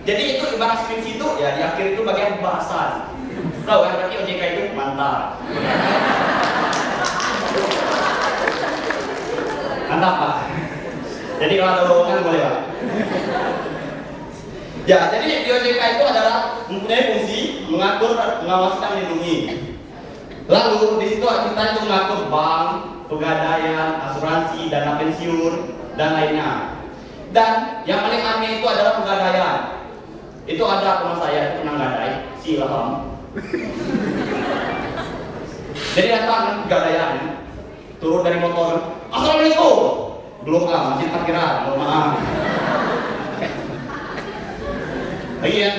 Jadi itu ibarat skripsi itu ya, di akhir itu bagian pembahasan. Tahu kan, berarti OJK itu mantap. Mantap Pak. Jadi kalau ada lowongan boleh Pak. Ya, jadi di OJK itu adalah mempunyai fungsi mengatur, mengawasi dan melindungi. Lalu di situ kita itu mengatur bank, pegadaian, asuransi, dana pensiun dan lainnya. Dan yang paling aneh itu adalah pegadaian. Itu ada teman saya itu pernah gadai, si Ilham. Jadi datang pegadaian, turun dari motor, Assalamualaikum. Belum masih parkiran, mohon maaf. Lagi ya,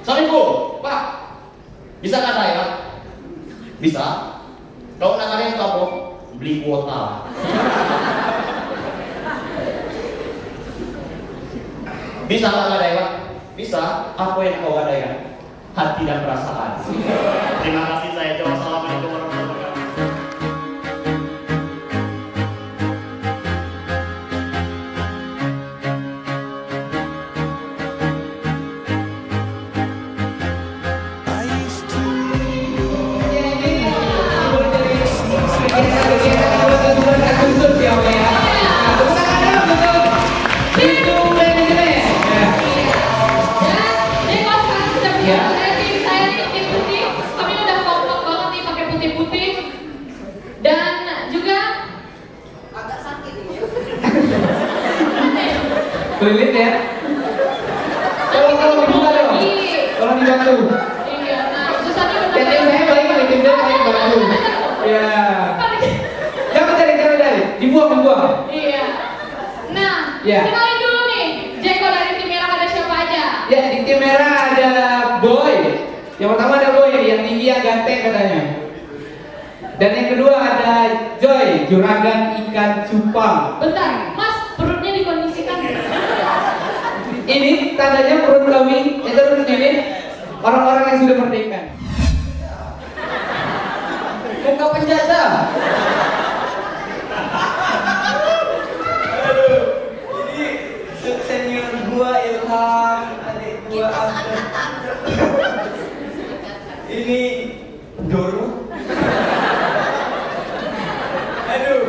Assalamualaikum, Pak. Bisa gadai Pak? Bisa. Kalau nak gadai itu apa? Beli kuota. Bisa nggak gadai Pak? Bisa. Apa yang kau gadaikan? Hati dan perasaan. Terima kasih saya. Assalamualaikum warahmatullahi wabarakatuh. Kelilit ya. Tolong dibuka dong. Tolong dibantu. Iya, nah susahnya Ya, tim saya baik nih, tim saya bantu. Ya. Jangan cari. Dibuang. Iya. Nah, Ya. kenalin dulu nih. Jeko dari tim merah ada siapa aja? Ya, di tim merah ada Boy. Yang pertama ada Boy, yang tinggi yang ganteng katanya. Dan yang kedua ada Joy, juragan ikan cupang. Bentar, Mas, perutnya dikondisikan. Ini tandanya perut kami, terus ini orang-orang yang sudah merdeka. Muka penjajah. Aduh, ini senior gua Ilham, adik gua Abdul. Ini Doro. Aduh,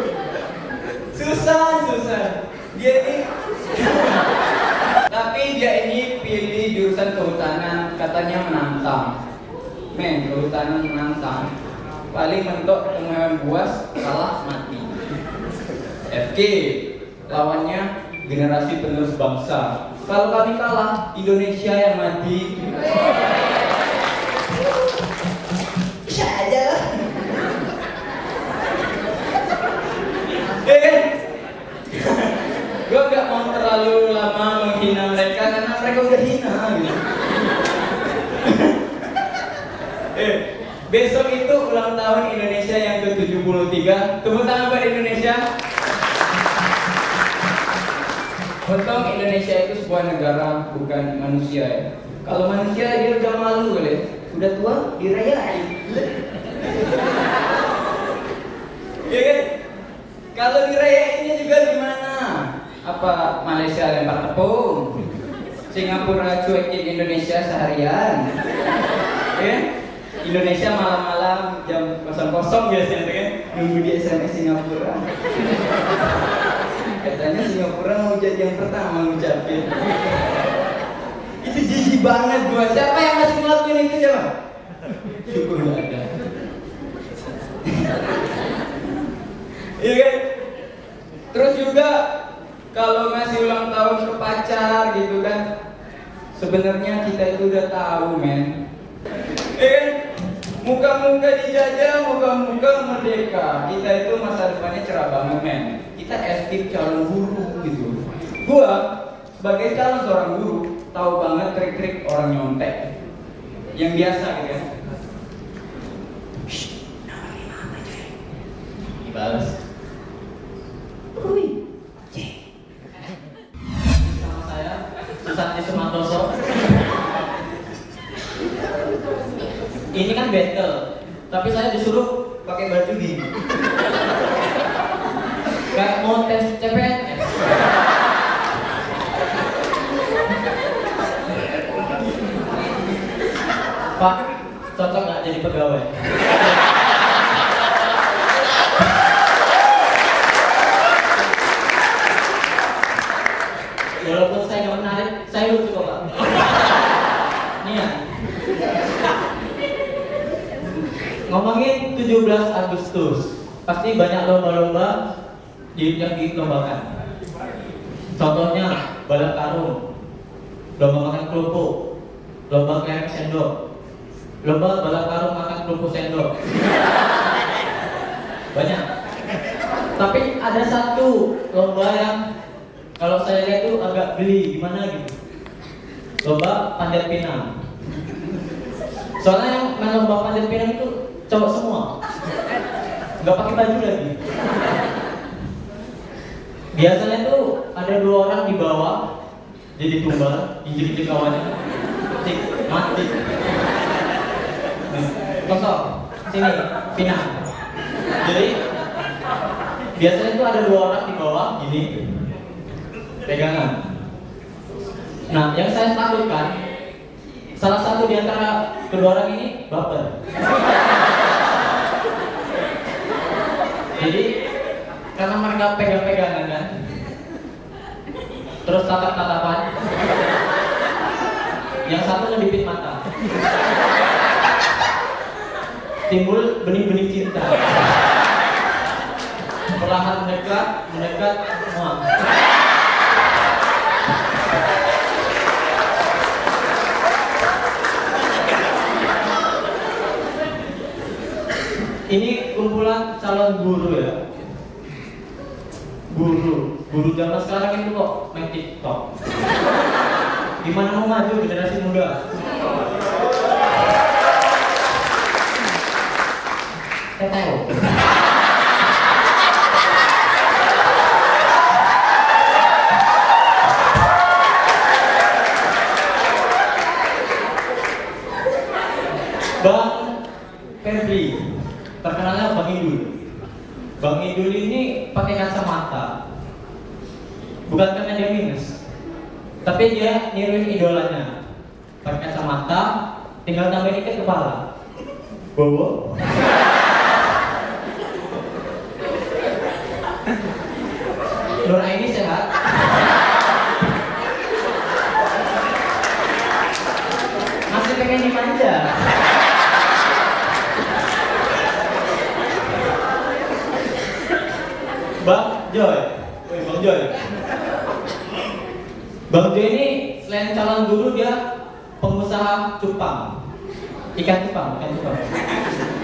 susah. Dia ini, Tapi dia ini pilih jurusan kehutanan, katanya menantang. Men, kehutanan menantang. Paling mentok ketemu hewan buas, kalah mati. FK, lawannya generasi penerus bangsa. Kalau kami kalah, Indonesia yang mati. Bisa aja lah. Gue gak mau terlalu lama menghina mereka karena mereka udah hina gitu. Besok itu ulang tahun Indonesia yang ke-73. Tepuk tangan buat Indonesia. Potong Indonesia itu sebuah negara, bukan manusia ya. Kalau manusia dia udah malu kali. Udah tua dirayain. Ya kan? Kalau dirayainnya juga gimana? Apa Malaysia lempar tepung? Singapura cuekin Indonesia seharian? Ya? Indonesia malam-malam jam 00 biasanya kan nunggu di SMS Singapura. Katanya Singapura mau jadi yang pertama ngucapin. Itu jijik banget gua. Siapa yang masih ngelakuin itu siapa? Syukur gak ada. Iya kan? Terus juga kalau ngasih ulang tahun ke pacar gitu kan, sebenarnya kita itu udah tahu men. Muka-muka dijajah, muka-muka merdeka. Kita itu masa depannya cerah banget men. Kita escape calon guru gitu. Gua sebagai calon seorang guru tahu banget trik-trik orang nyontek yang biasa gitu kan. Dibalas. Sama saya Susanti Sumantoso. Ini kan battle, tapi saya disuruh pakai baju gini. Kayak mau tes CPNS. Pak, cocok nggak jadi pegawai? Walaupun saya nggak menarik, saya lucu kok Pak. Nih ya. Ngomongin 17 Agustus, pasti banyak lomba-lomba yang dilombakan. Contohnya balap karung, lomba makan kerupuk, lomba kelereng sendok, lomba balap karung makan kerupuk sendok. Banyak. Tapi ada satu lomba yang kalau saya lihat tuh agak geli, gimana gitu. Lomba panjat pinang. Soalnya yang main lomba panjat pinang itu cowok semua, nggak pakai baju lagi. Biasanya tuh ada 2 orang di bawah, jadi tumbal, injek-injek kawannya, cik, mati. Kosong, sini, pinang. Jadi biasanya tuh ada 2 orang di bawah, gini, pegangan. Nah, yang saya takutkan, salah satu di antara kedua orang ini baper. Jadi karena mereka pegang-pegangan kan, terus tatap-tatapan, yang satu ngedipit mata, timbul benih-benih cinta. Perlahan mendekat, muak. calon guru ya. Guru zaman sekarang itu kok main TikTok. Gimana mau maju generasi muda? Saya tahu. Bang Febri, terkenalnya Bang Idul. Bang Idul ini pakai kacamata, bukan karena dia minus, tapi dia niruin idolanya. Pakai kacamata, tinggal tambahin ikat kepala. Bowo. Nur Aini sehat. Masih pengen dimanja. Bang Joy. Bang Joy ini selain calon guru dia pengusaha cupang. Ikan cupang.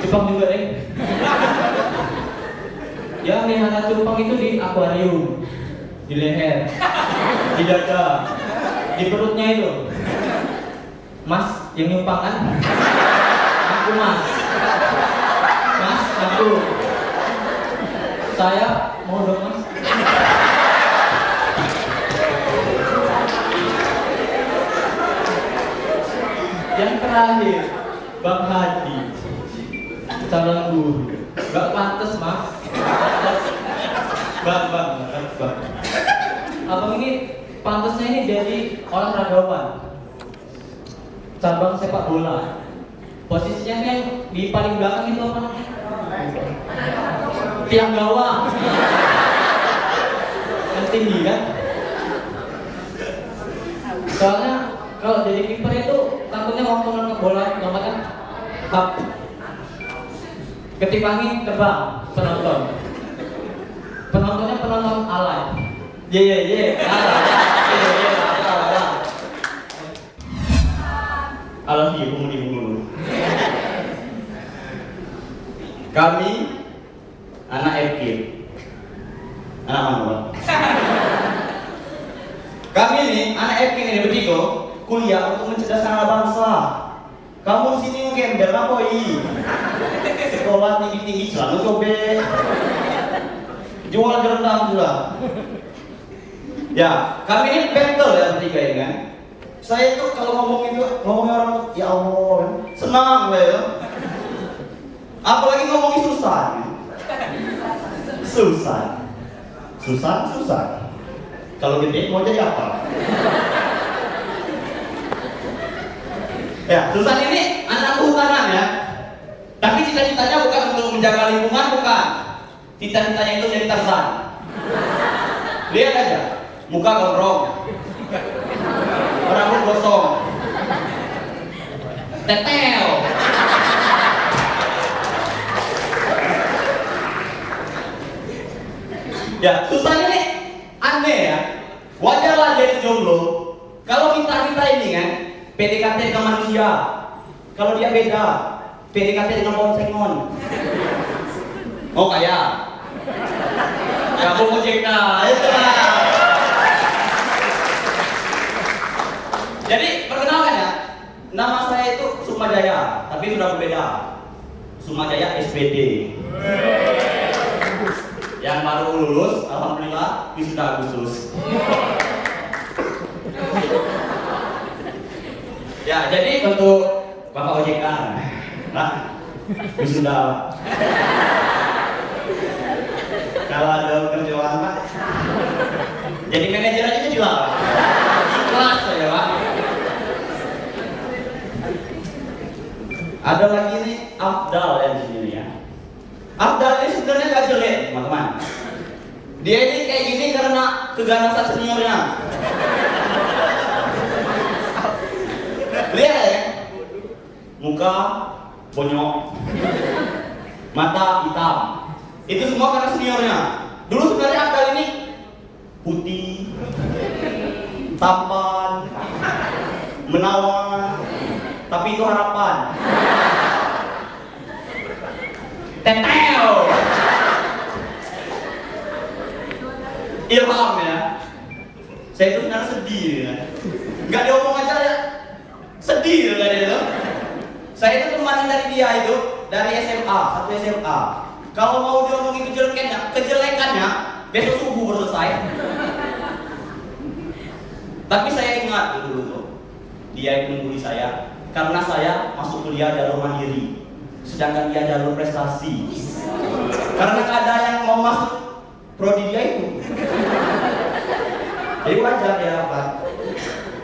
Cupang juga deh. Dia melihara cupang itu di akuarium, di leher, di dada, di perutnya itu. Mas, yang nyumpang kan? Aku mas. Mas, aku. Saya mau dong mas. Yang terakhir, Bang Hadi, calon guru. Gak pantas mas. Bang. Abang ini pantasnya ini jadi olahragawan. Cabang sepak bola. Posisinya yang di paling belakang itu apa namanya? Tiang gawang. Yang tinggi kan? Soalnya kalau jadi kiper itu takutnya waktu nangkep bola kan tap. Ketip angin terbang penonton. Penontonnya penonton alay. Ye alay. I love you, pemuda dulu. Kami anak FK. Anak mana, Bang? Kami nih, anak FK ini begitu kuliah untuk mencerdaskan anak bangsa. Kamu di sini ngegembel apa sekolah tinggi-tinggi selalu cobek. Jual rendang juga. Ya, kami ini battle ya bertiga ini kan. Saya tuh kalau ngomongin orang tuh, ya Allah, senang lah ya. Apalagi ngomongin susah. Susah. Kalau gede mau jadi apa? Ya, Susan ini anak kehutanan ya. Tapi cita-citanya bukan untuk menjaga lingkungan, bukan. Cita-citanya itu jadi Tarzan. Lihat aja, muka gondrong. Rambut gosong, tetel. Ya, Susan ini aneh ya. Wajarlah dia itu jomblo. Kalau kita ini kan PDKT dengan manusia. Kalau dia beda, PDKT dengan pohon sengon. Oh kayak kamu OJK itu lah. Jadi perkenalkan ya, nama saya itu Sukmajaya, tapi sudah berbeda. Sukmajaya SPD. Yang baru lulus, alhamdulillah wisuda Agustus. Ya, jadi untuk Bapak OJK, nah, wisuda. Kalau ada kerjaan Pak, jadi manajer aja jual. Ikhlas saya Pak. Ada lagi nih Afdal ya di sini ya. Afdal ini sebenarnya gak jelek teman-teman. Dia ini kayak gini karena keganasan seniornya. Lihat ya, muka bonyok, mata hitam. Itu semua karena seniornya. Dulu sebenarnya Afdal ini putih, tampan, menawan, tapi itu harapan. Tetel. ilham ya. Saya itu sebenarnya sedih ya. Nggak diomong aja ya, sedih kan itu. Saya itu teman dari dia itu dari SMA, satu SMA. Kalau mau diomongin kejelekannya besok subuh baru selesai. Tapi saya ingat dulu tuh, dia itu membuli saya karena saya masuk kuliah jalur mandiri, sedangkan dia jalur prestasi. Karena nggak ada yang mau masuk prodi dia itu. Jadi wajar dia dapat.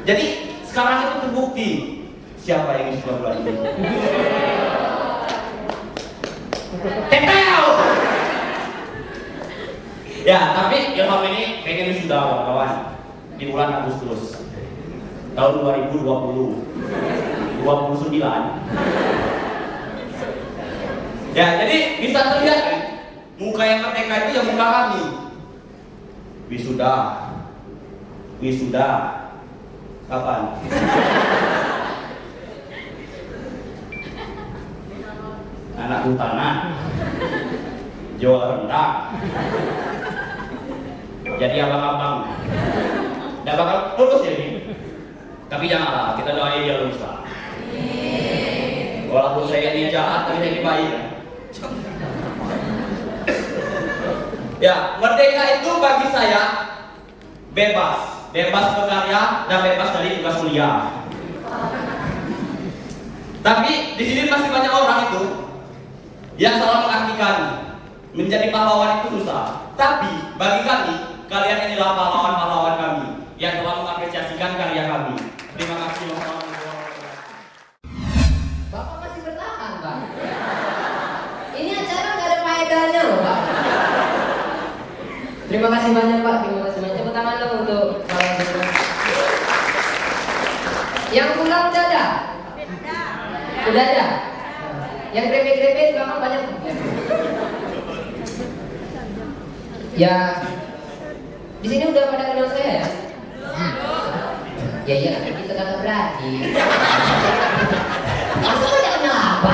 Jadi sekarang itu terbukti siapa yang sudah bulan ini. Teteo. Ya, tapi ilham ini pengen sudah kawan-kawan di bulan Agustus tahun 2029. Ya, jadi bisa terlihat kan muka yang merdeka itu ya muka kami. Wisuda kapan? Anak hutanan jual rendang. Jadi abang-abang nggak bakal lulus jadi. Tapi janganlah, kita doain dia lulus lah. Walaupun saya ini jahat, tapi saya ini baik. Ya, merdeka itu bagi saya bebas berkarya dan bebas dari tugas kuliah. Tapi di sini masih banyak orang itu yang salah mengartikan menjadi pahlawan itu susah. Tapi bagi kami, kalian inilah pahlawan-pahlawan kami yang telah mengapresiasikan karya kami. Terima kasih. Bapak masih bertahan, Pak. Ini acara nggak ada faedahnya loh, Pak. Terima kasih banyak, Pak. Terima kasih banyak. Tepuk tangan dong untuk para jemaah. Yang pulang udah ada? Udah ada. Yang grepe-grepe di belakang banyak. Ya, di sini udah pada kenal saya ya? Ya iya, kita kagak berarti. Masa pada kenal apa?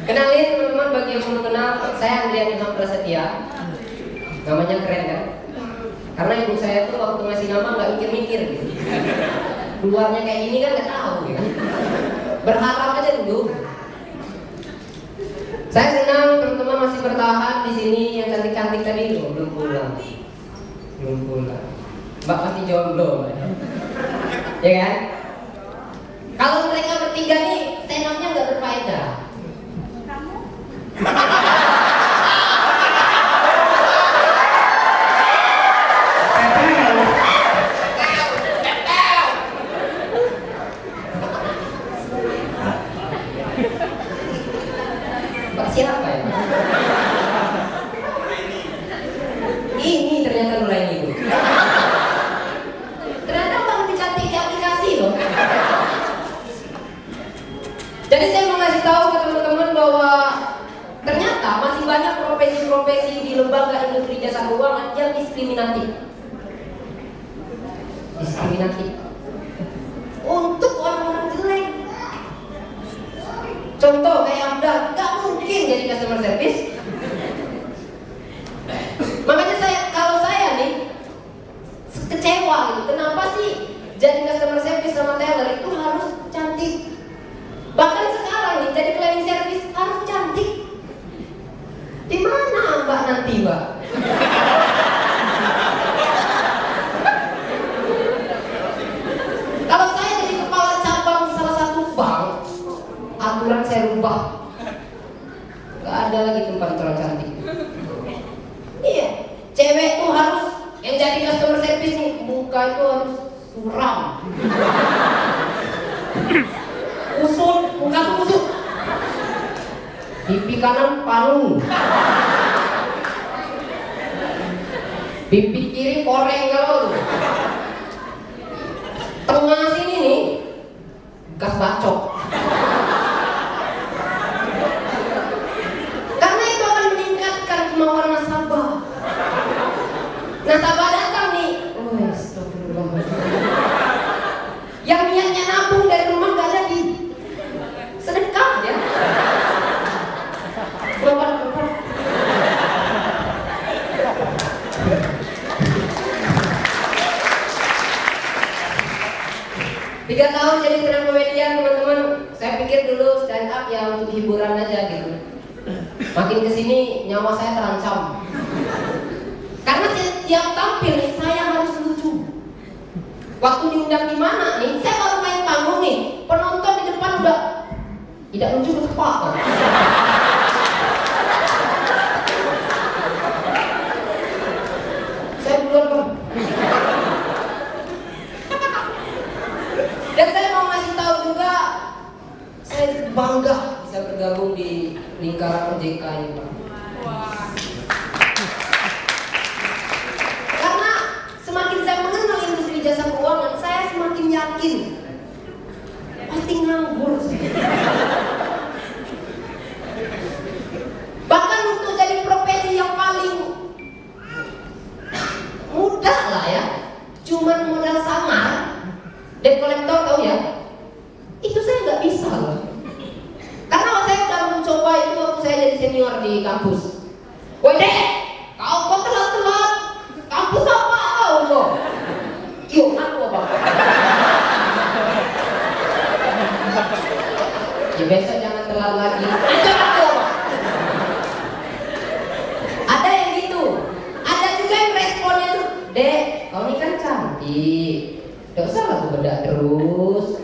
Kenalin teman-teman, bagi yang belum kenal, saya Andrian Ilham Prasetya. Namanya keren kan? Karena ibu saya tuh waktu ngasih nama nggak mikir-mikir gitu. Keluarnya kayak gini kan nggak tahu ya. Berharap aja dulu. Saya senang teman-teman masih bertahan di sini. Yang cantik-cantik tadi loh belum pulang. Mbak pasti jomblo, ya kan? Kalau mereka bertiga nih stand up-nya nggak berfaedah. Mbak siapa ya? Ini ternyata Nuraini itu. Ternyata Mbak lebih cantik di aplikasi loh. Jadi saya mau ngasih tahu ke teman-teman bahwa ternyata masih banyak profesi-profesi di lembaga industri jasa keuangan yang diskriminatif. Untuk orang-orang jelek. Contoh kayak Anda, nggak mungkin jadi customer service. Makanya kalau saya nih kecewa gitu. Kenapa sih jadi customer service sama teller itu harus cantik? Bahkan sekarang nih jadi cleaning service harus cantik. Di mana Mbak nanti, Mbak? Kalau saya jadi kepala cabang salah satu bank, aturan saya rubah. Gak ada lagi tempat orang cantik. Iya, cewek tuh harus yang jadi customer service nih, muka itu harus suram. Usut, muka tuh usut. Pipi kanan palu. Pipi kiri koreng kalau. Tengah sini nih bekas bacok. Karena itu akan meningkatkan kemauan nasabah. Nasabah datang nih. Oh, astagfirullahaladzim. Yang niatnya nabung dari rumah gak jadi. Sedekah ya. jadi stand up komedian teman-teman, saya pikir dulu stand up ya untuk hiburan aja gitu. Makin kesini nyawa saya terancam. Karena setiap tampil nih saya harus lucu. Waktu diundang di mana nih, saya baru main panggung nih, penonton di depan udah tidak lucu ketawa. Saya duluan Bang. Dan saya mau ngasih tahu juga, saya bangga bisa bergabung di lingkaran OJK ini Pak. Karena semakin saya mengenal industri jasa keuangan, saya semakin yakin pasti nganggur. Bahkan untuk jadi profesi yang paling mudah lah ya, cuman modal samar, debt collector tahu ya, itu saya nggak bisa loh. Karena saya udah mencoba itu waktu saya jadi senior di kampus. Wede, kau kok telat-telat, kampus apa kau kok? Yuk, aku apa? Ya besok jangan telat lagi. Ajak aku apa? Ada yang gitu. Ada juga yang responnya tuh, Dek, kau ini kan cantik, gak usah lah tuh bedak terus.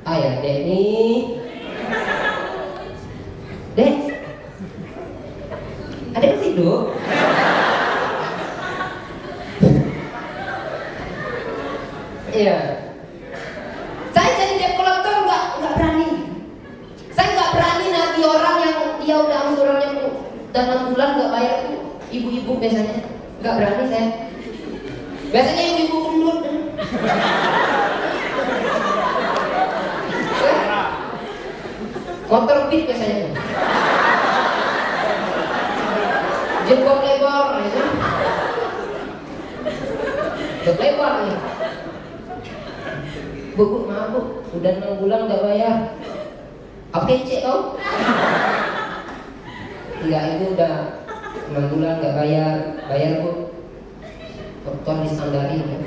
Ayah Dek nih, Dek, ada yang tidur? Iya. Saya jadi debt collector nggak berani. Saya nggak berani nagih orang yang dia udah angsurannya dan 6 bulan nggak bayar tuh. Ibu-ibu biasanya nggak berani saya. Biasanya ibu-ibu gendut. Motor beat biasanya tuh. Jempol lebar, ya. Jempol lebar nih. Bu, maaf bu, udah 6 bulan nggak bayar. Apa kecek kau? Enggak, itu udah 6 bulan nggak bayar. Bayar bu. Dokter distandarin ya.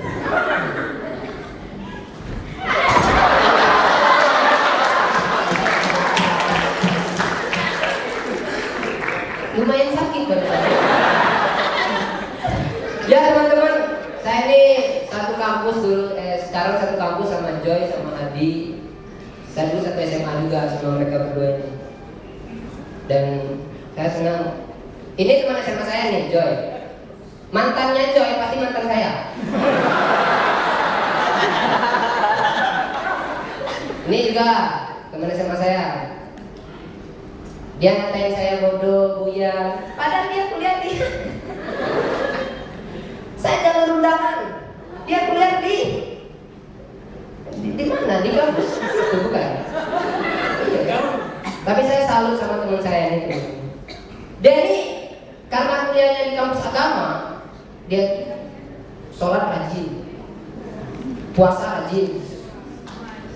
Lumayan sakit badan. Ya teman-teman, saya ini satu kampus dulu, sekarang satu kampus sama Joy sama Adi. Saya dulu satu SMA juga sama mereka berdua ini. Dan saya senang. Ini teman SMA saya nih, Joy. Mantannya Joy pasti mantan saya. Ini juga teman SMA saya. Dia ngatain saya bodoh, buyar. Padahal dia kuliah di saya jalur undangan. Dia kuliah di mana? Di kampus? Itu bukan. Iya. Tapi saya salut sama teman saya ini. Dari karena kuliahnya di kampus agama, dia sholat rajin, puasa rajin,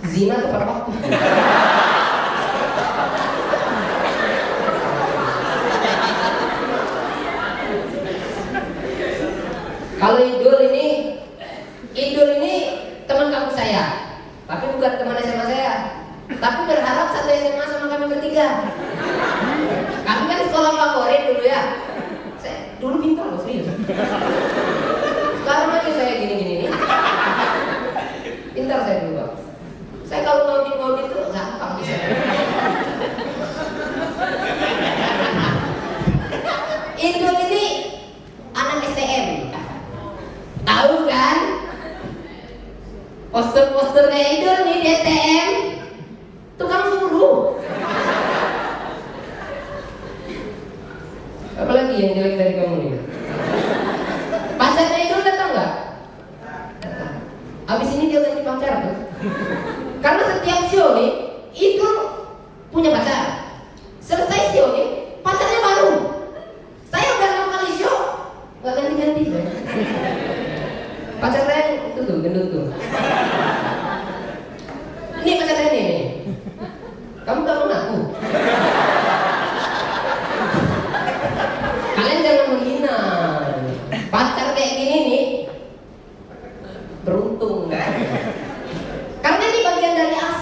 zina tepat waktu. Kalau Idul ini teman kampus saya, tapi bukan teman SMA saya. Tapi berharap satu SMA sama kami bertiga. Kami kan sekolah favorit dulu ya. Saya dulu pintar loh, serius. Sekarang aja saya gini-gini nih. Pintar saya dulu Bang. Saya kalau ngaudit tuh gampang bisa. Idul ini anak STM. Tahu kan? Poster-poster kayak Idul nih di STM. Tukang suruh. Apalagi yang jelek dari kamu nih? Pacarnya Idul datang nggak? Datang. Abis ini dia ganti pacar tuh. Karena setiap show nih, Idul punya pacar. Selesai show nih, pacarnya baru. Saya udah 6 kali show, nggak ganti-ganti. Pacar saya itu tuh, gendut tuh. Ini pacar saya nih. Kamu gak mengaku. Kalian jangan menghina. Pacar kayak gini nih beruntung. Karena ini bagian dari asal.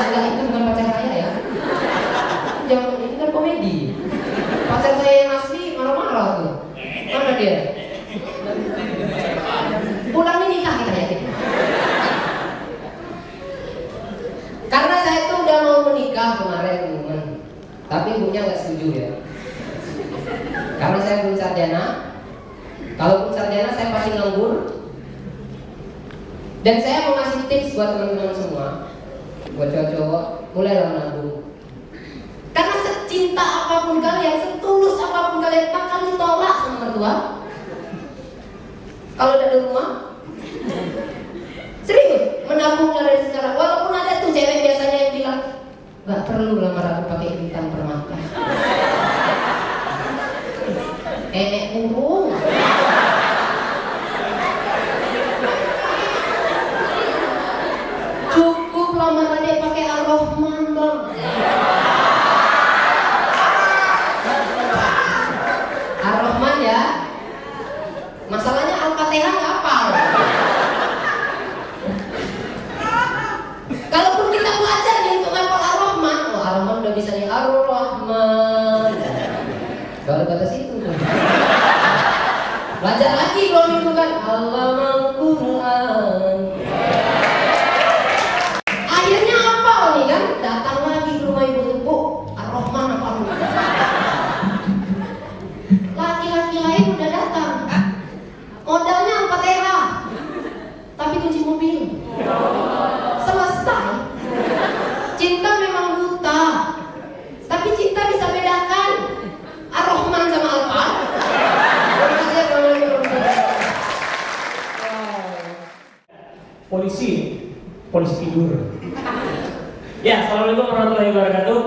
enggak, itu bukan pacar saya ya. Jangan, ini kan komedi. Pacar saya yang asli marah-marah tuh. Mana dia? Pulang nih nikah kita ya. Karena saya tuh udah mau menikah kemarin teman-teman, tapi ibunya nggak setuju ya. Karena saya belum sarjana. Kalau belum sarjana saya pasti nganggur. Dan saya mau ngasih tips buat teman-teman semua, buat cowok-cowok, mulailah menabung. Karena secinta apapun kalian, setulus apapun kalian, bakal ditolak sama mertua. Kalau udah di rumah, serius, menabung dari sekarang. Walaupun ada tuh cewek biasanya yang bilang, nggak perlu lamar aku pakai intan permata. Nenek burung. Cukup lamar dia pakai Ar-Rahman bang. Ar-Rahman ya. Masalahnya Al-Fatihah nggak hafal. Kalaupun kita belajar nih untuk hafal Ar-Rahman, oh Ar-Rahman udah bisa nih Ar-Rahman. Baru batas itu tuh. Belajar lagi belum itu kan Al-Quran. Akhirnya hafal nih kan, datang lagi ke rumah ibu Ar-Rahman apa? Laki-laki lain udah datang. Modalnya Al-Fatihah, tapi kunci mobil. Selesai. Cinta memang buta, tapi cinta bisa bedakan Ar-Rahman sama Al-Fatihah. Polisi tidur. Ya, assalamualaikum warahmatullahi wabarakatuh.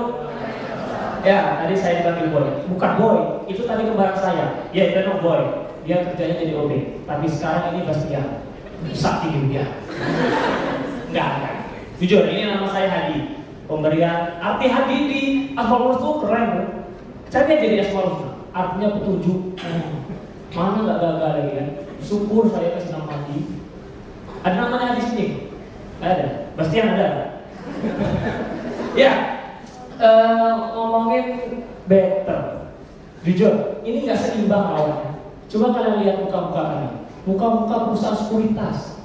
Ya, tadi saya dipanggil boy. Bukan boy, itu tadi kembaran saya. Ya, itu no boy. Dia kerjanya jadi OB. Tapi sekarang ini Bastian. Sakti dia. Enggak. Jujur, ini nama saya Hadi. Pemberian arti Hadi di Asmaul Husna itu keren, bro. Saya jadi Asmaul Husna. Artinya petunjuk. Mana nggak gagal lagi kan? Syukur saya kasih nama Hadi. Ada namanya Hadi sini? Ada. Bastian ada. Ya. Ngomongin better. Jujur, ini nggak seimbang lawannya. Coba kalian lihat muka-muka kalian. Muka-muka perusahaan sekuritas.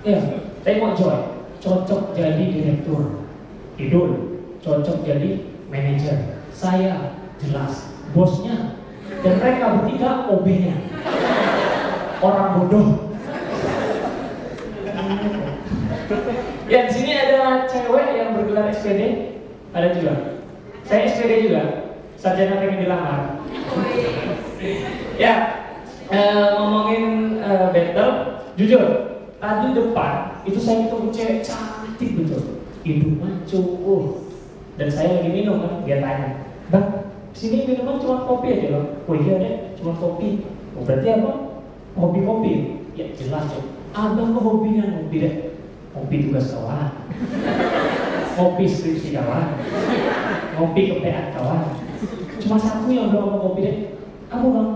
Ya, saya mau join. Cocok jadi direktur. Idul. Cocok jadi manajer. Saya jelas bosnya. Dan mereka bertiga OB-nya. Orang bodoh. Ya, di sini ada cewek yang bergelar SPD. Ada juga. Saya SPD juga. Sarjana pengen dilamar. Ya, ngomongin battle, jujur, tadi depan itu saya ketemu cewek cantik betul, hidung mancung, dan saya lagi minum kan, dia tanya, bang, sini minuman cuma kopi aja bang? Oh iya deh, cuma kopi. Oh berarti apa? Hobi-hobi? Ya jelas cok. Abang kok hobinya ngopi deh? Ngopi tugas kawan, ngopi skripsi kawan, ngopi kepean kawan. Cuma satu yang udah ngomong kopi deh. Apa bang?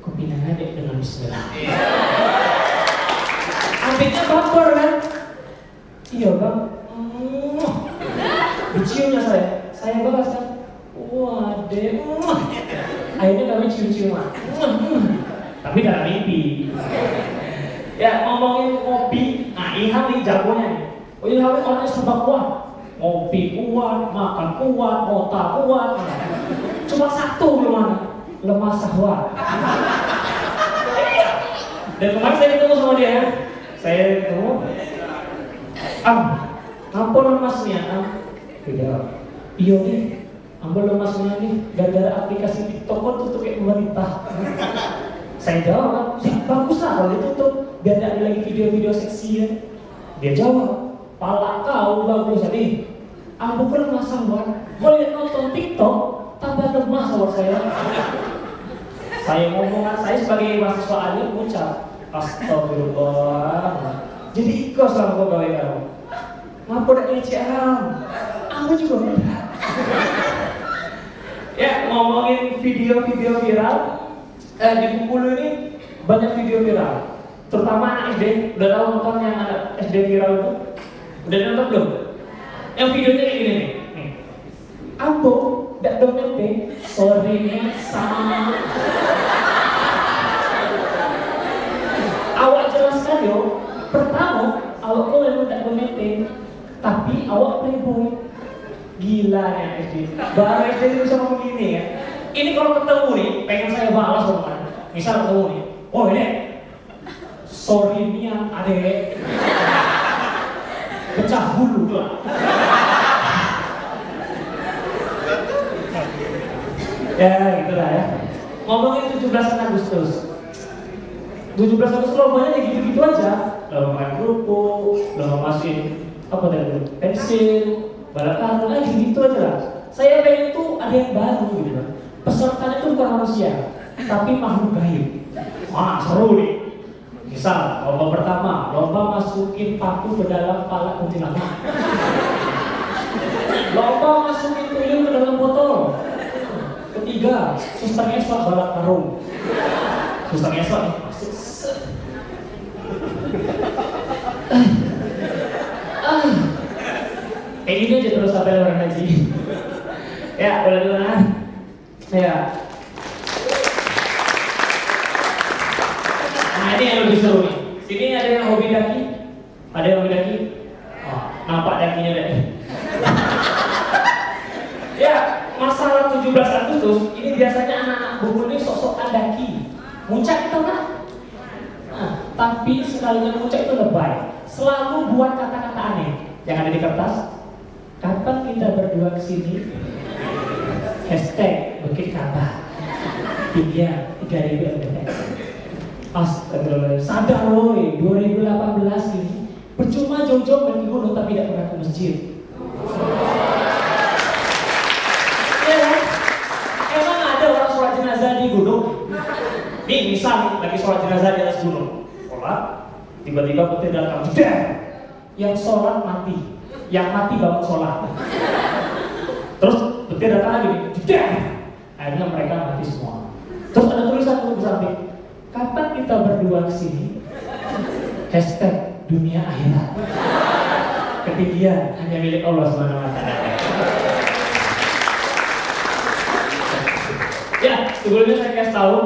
Kopi nangadek dengan bismillah. Apinya baper kan? Iya bang. Diciumnya saya balas kan. Wah deh. Akhirnya kami cium-ciuman. Tapi dalam mimpi. Ya ngomongin kopi. Nah Ilham nih jagonya nih. Ilham orangnya serba kuat. Ngopi kuat, makan kuat, otak kuat. Cuma satu belum ada, lemah syahwat. Dan kemarin saya ketemu sama dia. Saya ketemu, apa lemasnya? Tidak. Iya nih, ambil lemasnya nih. Gara-gara aplikasi TikTok kok tutup kayak pemerintah. Saya jawab, bagus lah kalau ditutup, biar tidak ada lagi video-video seksi ya. Dia jawab, pala kau bagus nih. Aku kan lemah syahwat. Kalau lihat nonton TikTok, tambah lemah syahwat saya. Saya ngomongan, saya sebagai mahasiswa alim ucap, astagfirullah. Jadi ikhlas lah aku gawe kamu. Ngapa udah ngeceam? Aku juga berat. Ya ngomongin video-video viral, di Bengkulu ini banyak video viral. Terutama anak SD. Udah tahu nonton yang anak SD viral itu? Udah nonton belum? Yang videonya kayak gini nih. Ambo, gak domete, sorenya sama. Awak jelaskan yo. Pertama, awak kau memang gak domete, tapi awak playboy. Gila ya SD. Baru SD itu bisa ngomong gini ya. Ini kalau ketemu nih, pengen saya balas teman. Misal ketemu nih, oh ini, sorry nih adek. Pecah bulu tuh. Ya gitulah ya. Ngomongin 17 Agustus. 17 Agustus lombanya ya gitu-gitu aja. Lomba main kerupuk, lomba masukin apa tadi? Pensil, balap karung, gitu aja lah. Saya pengen tuh ada yang baru gitu kan. Pesertanya tuh bukan manusia, tapi makhluk gaib. Wah seru nih. Misal lomba pertama, lomba masukin paku ke dalam pala kuntilanak. Lomba masukin tuyul ke dalam botol. Ketiga, suster ngesot balap karung. Suster ngesot nih, masuk set. Kayak gini aja terus sampai orang haji. Ya, boleh dulu kan? Ya. Nah ini yang lebih seru nih. Sini ada yang hobi daki? Ada yang hobi daki? Oh, nampak dakinya deh. Ya, masalah 17 Agustus ini biasanya anak-anak bubur ini sok-sokan daki. Muncak itu kan? Nah, tapi sekalinya muncak itu lebay. Selalu buat kata-kata aneh yang ada di kertas. Kapan kita berdua kesini? Hashtag Bukit Ka'bah. 3.000 MDX. Astagfirullah. Sadar woi, 2018 ini percuma jauh-jauh pergi gunung tapi tidak pernah ke masjid. Ya kan? Emang ada orang sholat jenazah di gunung? Nih misal nih, lagi sholat jenazah di atas gunung. Sholat, tiba-tiba petir datang. Jeder! Yang sholat mati, yang mati bangun sholat. Terus petir datang lagi nih. Jeder! Akhirnya mereka mati semua. Terus ada tulisan di samping. Kapan kita berdua kesini? Hashtag dunia akhirat. Ketinggian hanya milik Allah SWT. Ya, sebelumnya saya kasih tahu,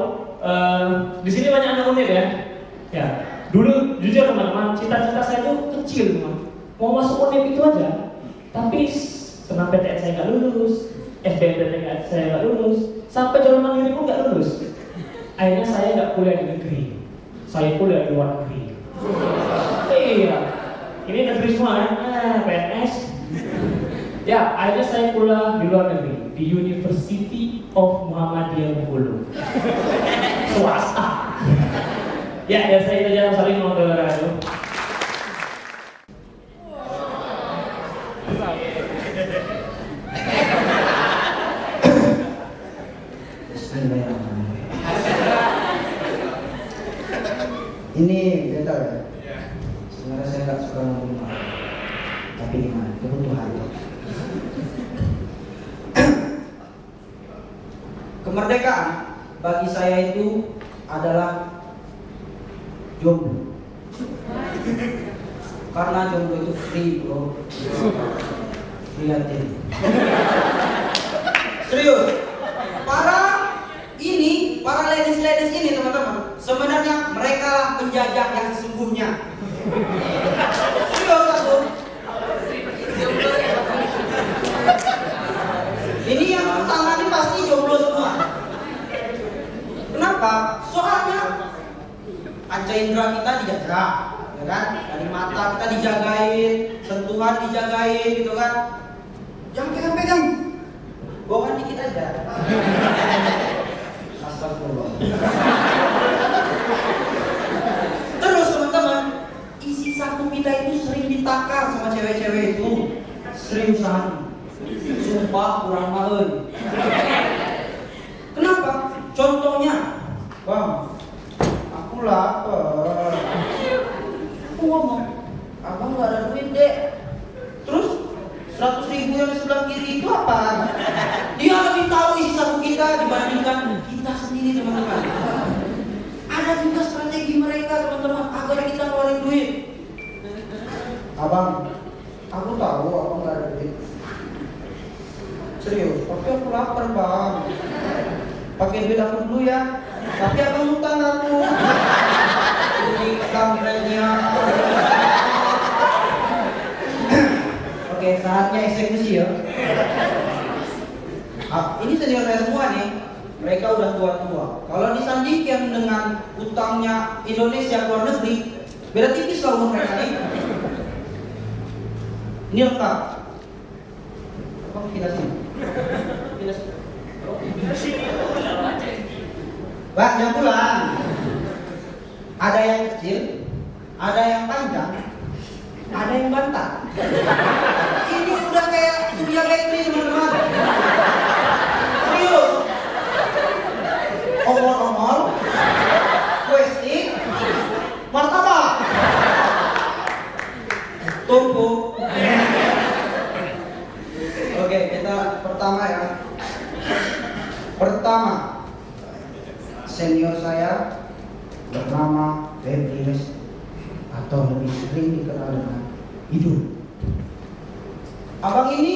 di sini banyak anak unik ya. Ya, dulu jujur teman-teman, cita-cita saya itu kecil teman. Mau masuk unik itu aja, tapi senam PTN saya nggak lulus, SBMPTN saya nggak lulus, sampai jalur mandiri pun nggak lulus. Akhirnya saya nggak kuliah di negeri, saya kuliah di luar negeri. Iya, ini negeri semua kan? PNS. Ya, akhirnya saya kuliah di luar negeri di University of Muhammadiyah Bengkulu, swasta. Ya, dan saya itu jangan saling mau beradu. Ini beda ya. Sebenarnya saya nggak suka ngomong, tapi gimana? Kebutuhan. Kemerdekaan bagi saya itu adalah jomblo. Karena jomblo itu free bro. Free hati. Serius. Para ladies ini teman-teman, sebenarnya mereka lah penjajah yang sesungguhnya. Serius aku. Ini yang tangani pasti jomblo semua. Kenapa? Soalnya panca indera kita dijajah, ya kan? Dari mata kita dijagain, sentuhan dijagain, gitu kan? Jangan pegang-pegang, bawahan dikit aja. Astagfirullah. Terus teman-teman, isi saku kita itu sering ditakar sama cewek-cewek itu. Seriusan, sumpah kurang malu. Kenapa? Contohnya, bang, aku lapar. Aku ngomong, abang gak ada duit dek. Terus 100.000 yang sebelah kiri itu apa? Dia lebih tahu isi saku kita dibandingkan kita sendiri teman-teman. Ada juga strategi mereka teman-teman agar kita ngeluarin duit. Abang, Aku tahu aku nggak ada duit. Serius, tapi aku lapar bang. Pakai duit aku dulu ya. Tapi abang utang aku. Ini kampretnya. Oke, saatnya eksekusi ya. Ini senior saya semua nih. Mereka udah tua-tua. Kalau disandingkan dengan utangnya Indonesia ke luar negeri, beda tipis lah umur mereka nih. Ini lengkap. Apa pindah sini? Pindah sini. Pak, yang pulang. Ada yang kecil, ada yang panjang, ada yang bantah. Ini udah kayak dunia bakery teman-teman. Serius. Omol-omol, kue stick, martabak, tumpuk. Oke, kita pertama ya. Pertama, senior saya bernama Febriles atau lebih sering dikenal dengan Hidup. Abang ini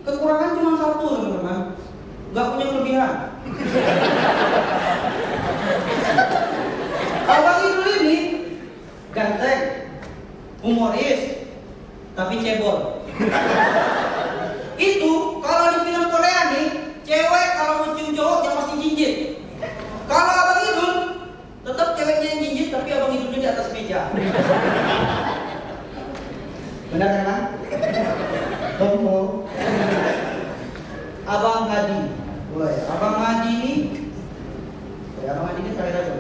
kekurangan cuma satu teman-teman, nggak punya kelebihan. Abang Hidup ini ganteng, humoris, tapi cebol. Itu kalau di film Korea nih, cewek kalau mau cium cowok yang pasti jinjit. Kalau abang Hidup, tetap ceweknya yang jinjit, tapi abang Hidupnya di atas meja. Benar kan? Tompo. Abang Hadi. Boleh. Abang Hadi ini. Ya, Abang Hadi ini terakhir aja.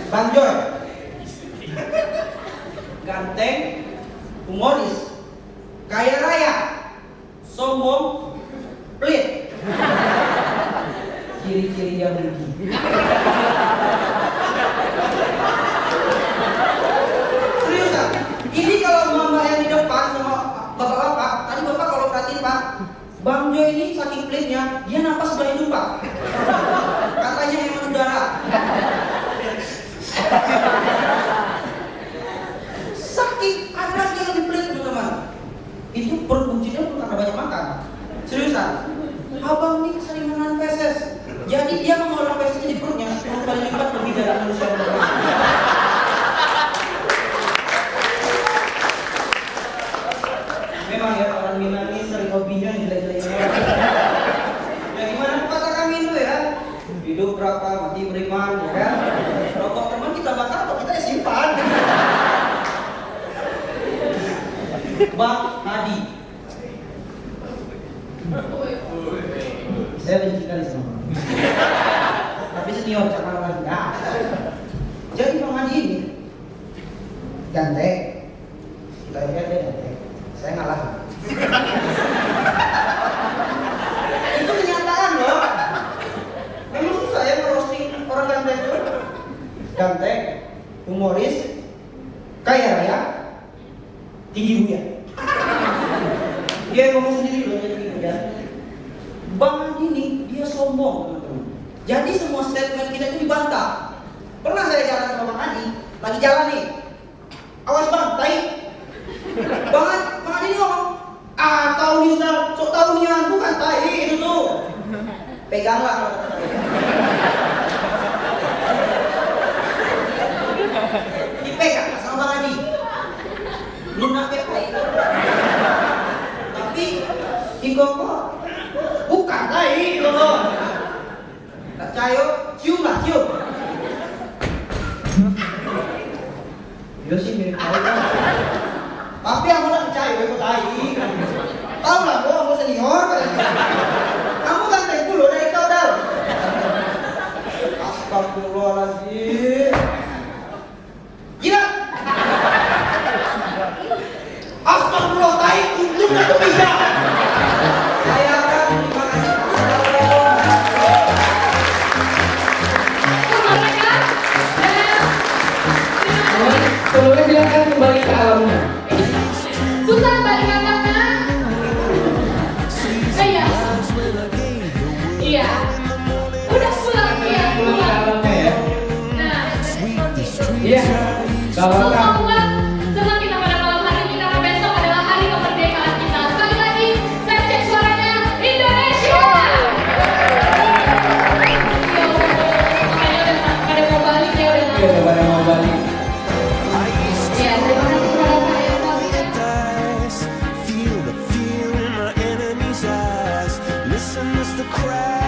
Bang Joy. Ganteng, humoris, kaya raya, sombong, pelit. Ciri-ciri yang rugi. Seriusan, ini kalau mama yang di depan sama bapak-bapak, tadi bapak kalau perhatiin pak, Bang Jo ini saking pelitnya, dia napas sudah hidup pak. Katanya hemat udara. Saking ada yang lebih pelit teman-teman. Itu perut buncinya bukan karena banyak makan. Seriusan, abang ini sering menahan feses. Jadi dia mengolah fesesnya di perutnya 10 kali lipat lebih dari manusia normal. Memang ya orang Minang ini sering hobinya jelek-jelekin orang. Ya gimana kata kami itu ya? Hidup berapa, mati beriman, ya kan? Rokok teman kita bakar atau kita simpan? Bang Hadi. Saya benci kali sama Bang. Tapi senior cakap lagi. Nah. Jadi Bang Hadi ini ganteng. Kita lihat dia ganteng. Saya ngalah. Itu kenyataan loh. Memang susah ya merosting orang ganteng itu. Ganteng, humoris, kaya raya, tinggi buya. Dia ngomong sendiri loh dia tinggi buya. Bang Hadi ini dia sombong teman-teman. Jadi semua statement kita itu dibantah. Pernah saya jalan sama Bang Hadi, lagi jalan nih. Awas bang, tai. Bang Hadi ini ngomong, tahu nih Ustaz, sok tahu nih bukan tai itu tuh. Peganglah kalau kata saya. Dipegang sama Bang Hadi. Lunak tai. Tapi digokok. Bukan tai loh. Tak cayo, cium lah, cium. Dia sih mirip tai kan. Tapi aku tak percaya aku tai. Tahu lah, aku senior kan. Kamu ganteng dulu dari kau dah. Astagfirullahaladzim. Gila. Astagfirullah tai, untungnya tuh bisa. Saya akan terima kasih. Tolongnya silakan kembali ke alamnya. Susah balikan tangan. Iya. Iya. Udah pulang ya, pulang. Nah, Iya. Kalau semua pulang. Senang kita pada malam hari ini karena besok the crowd.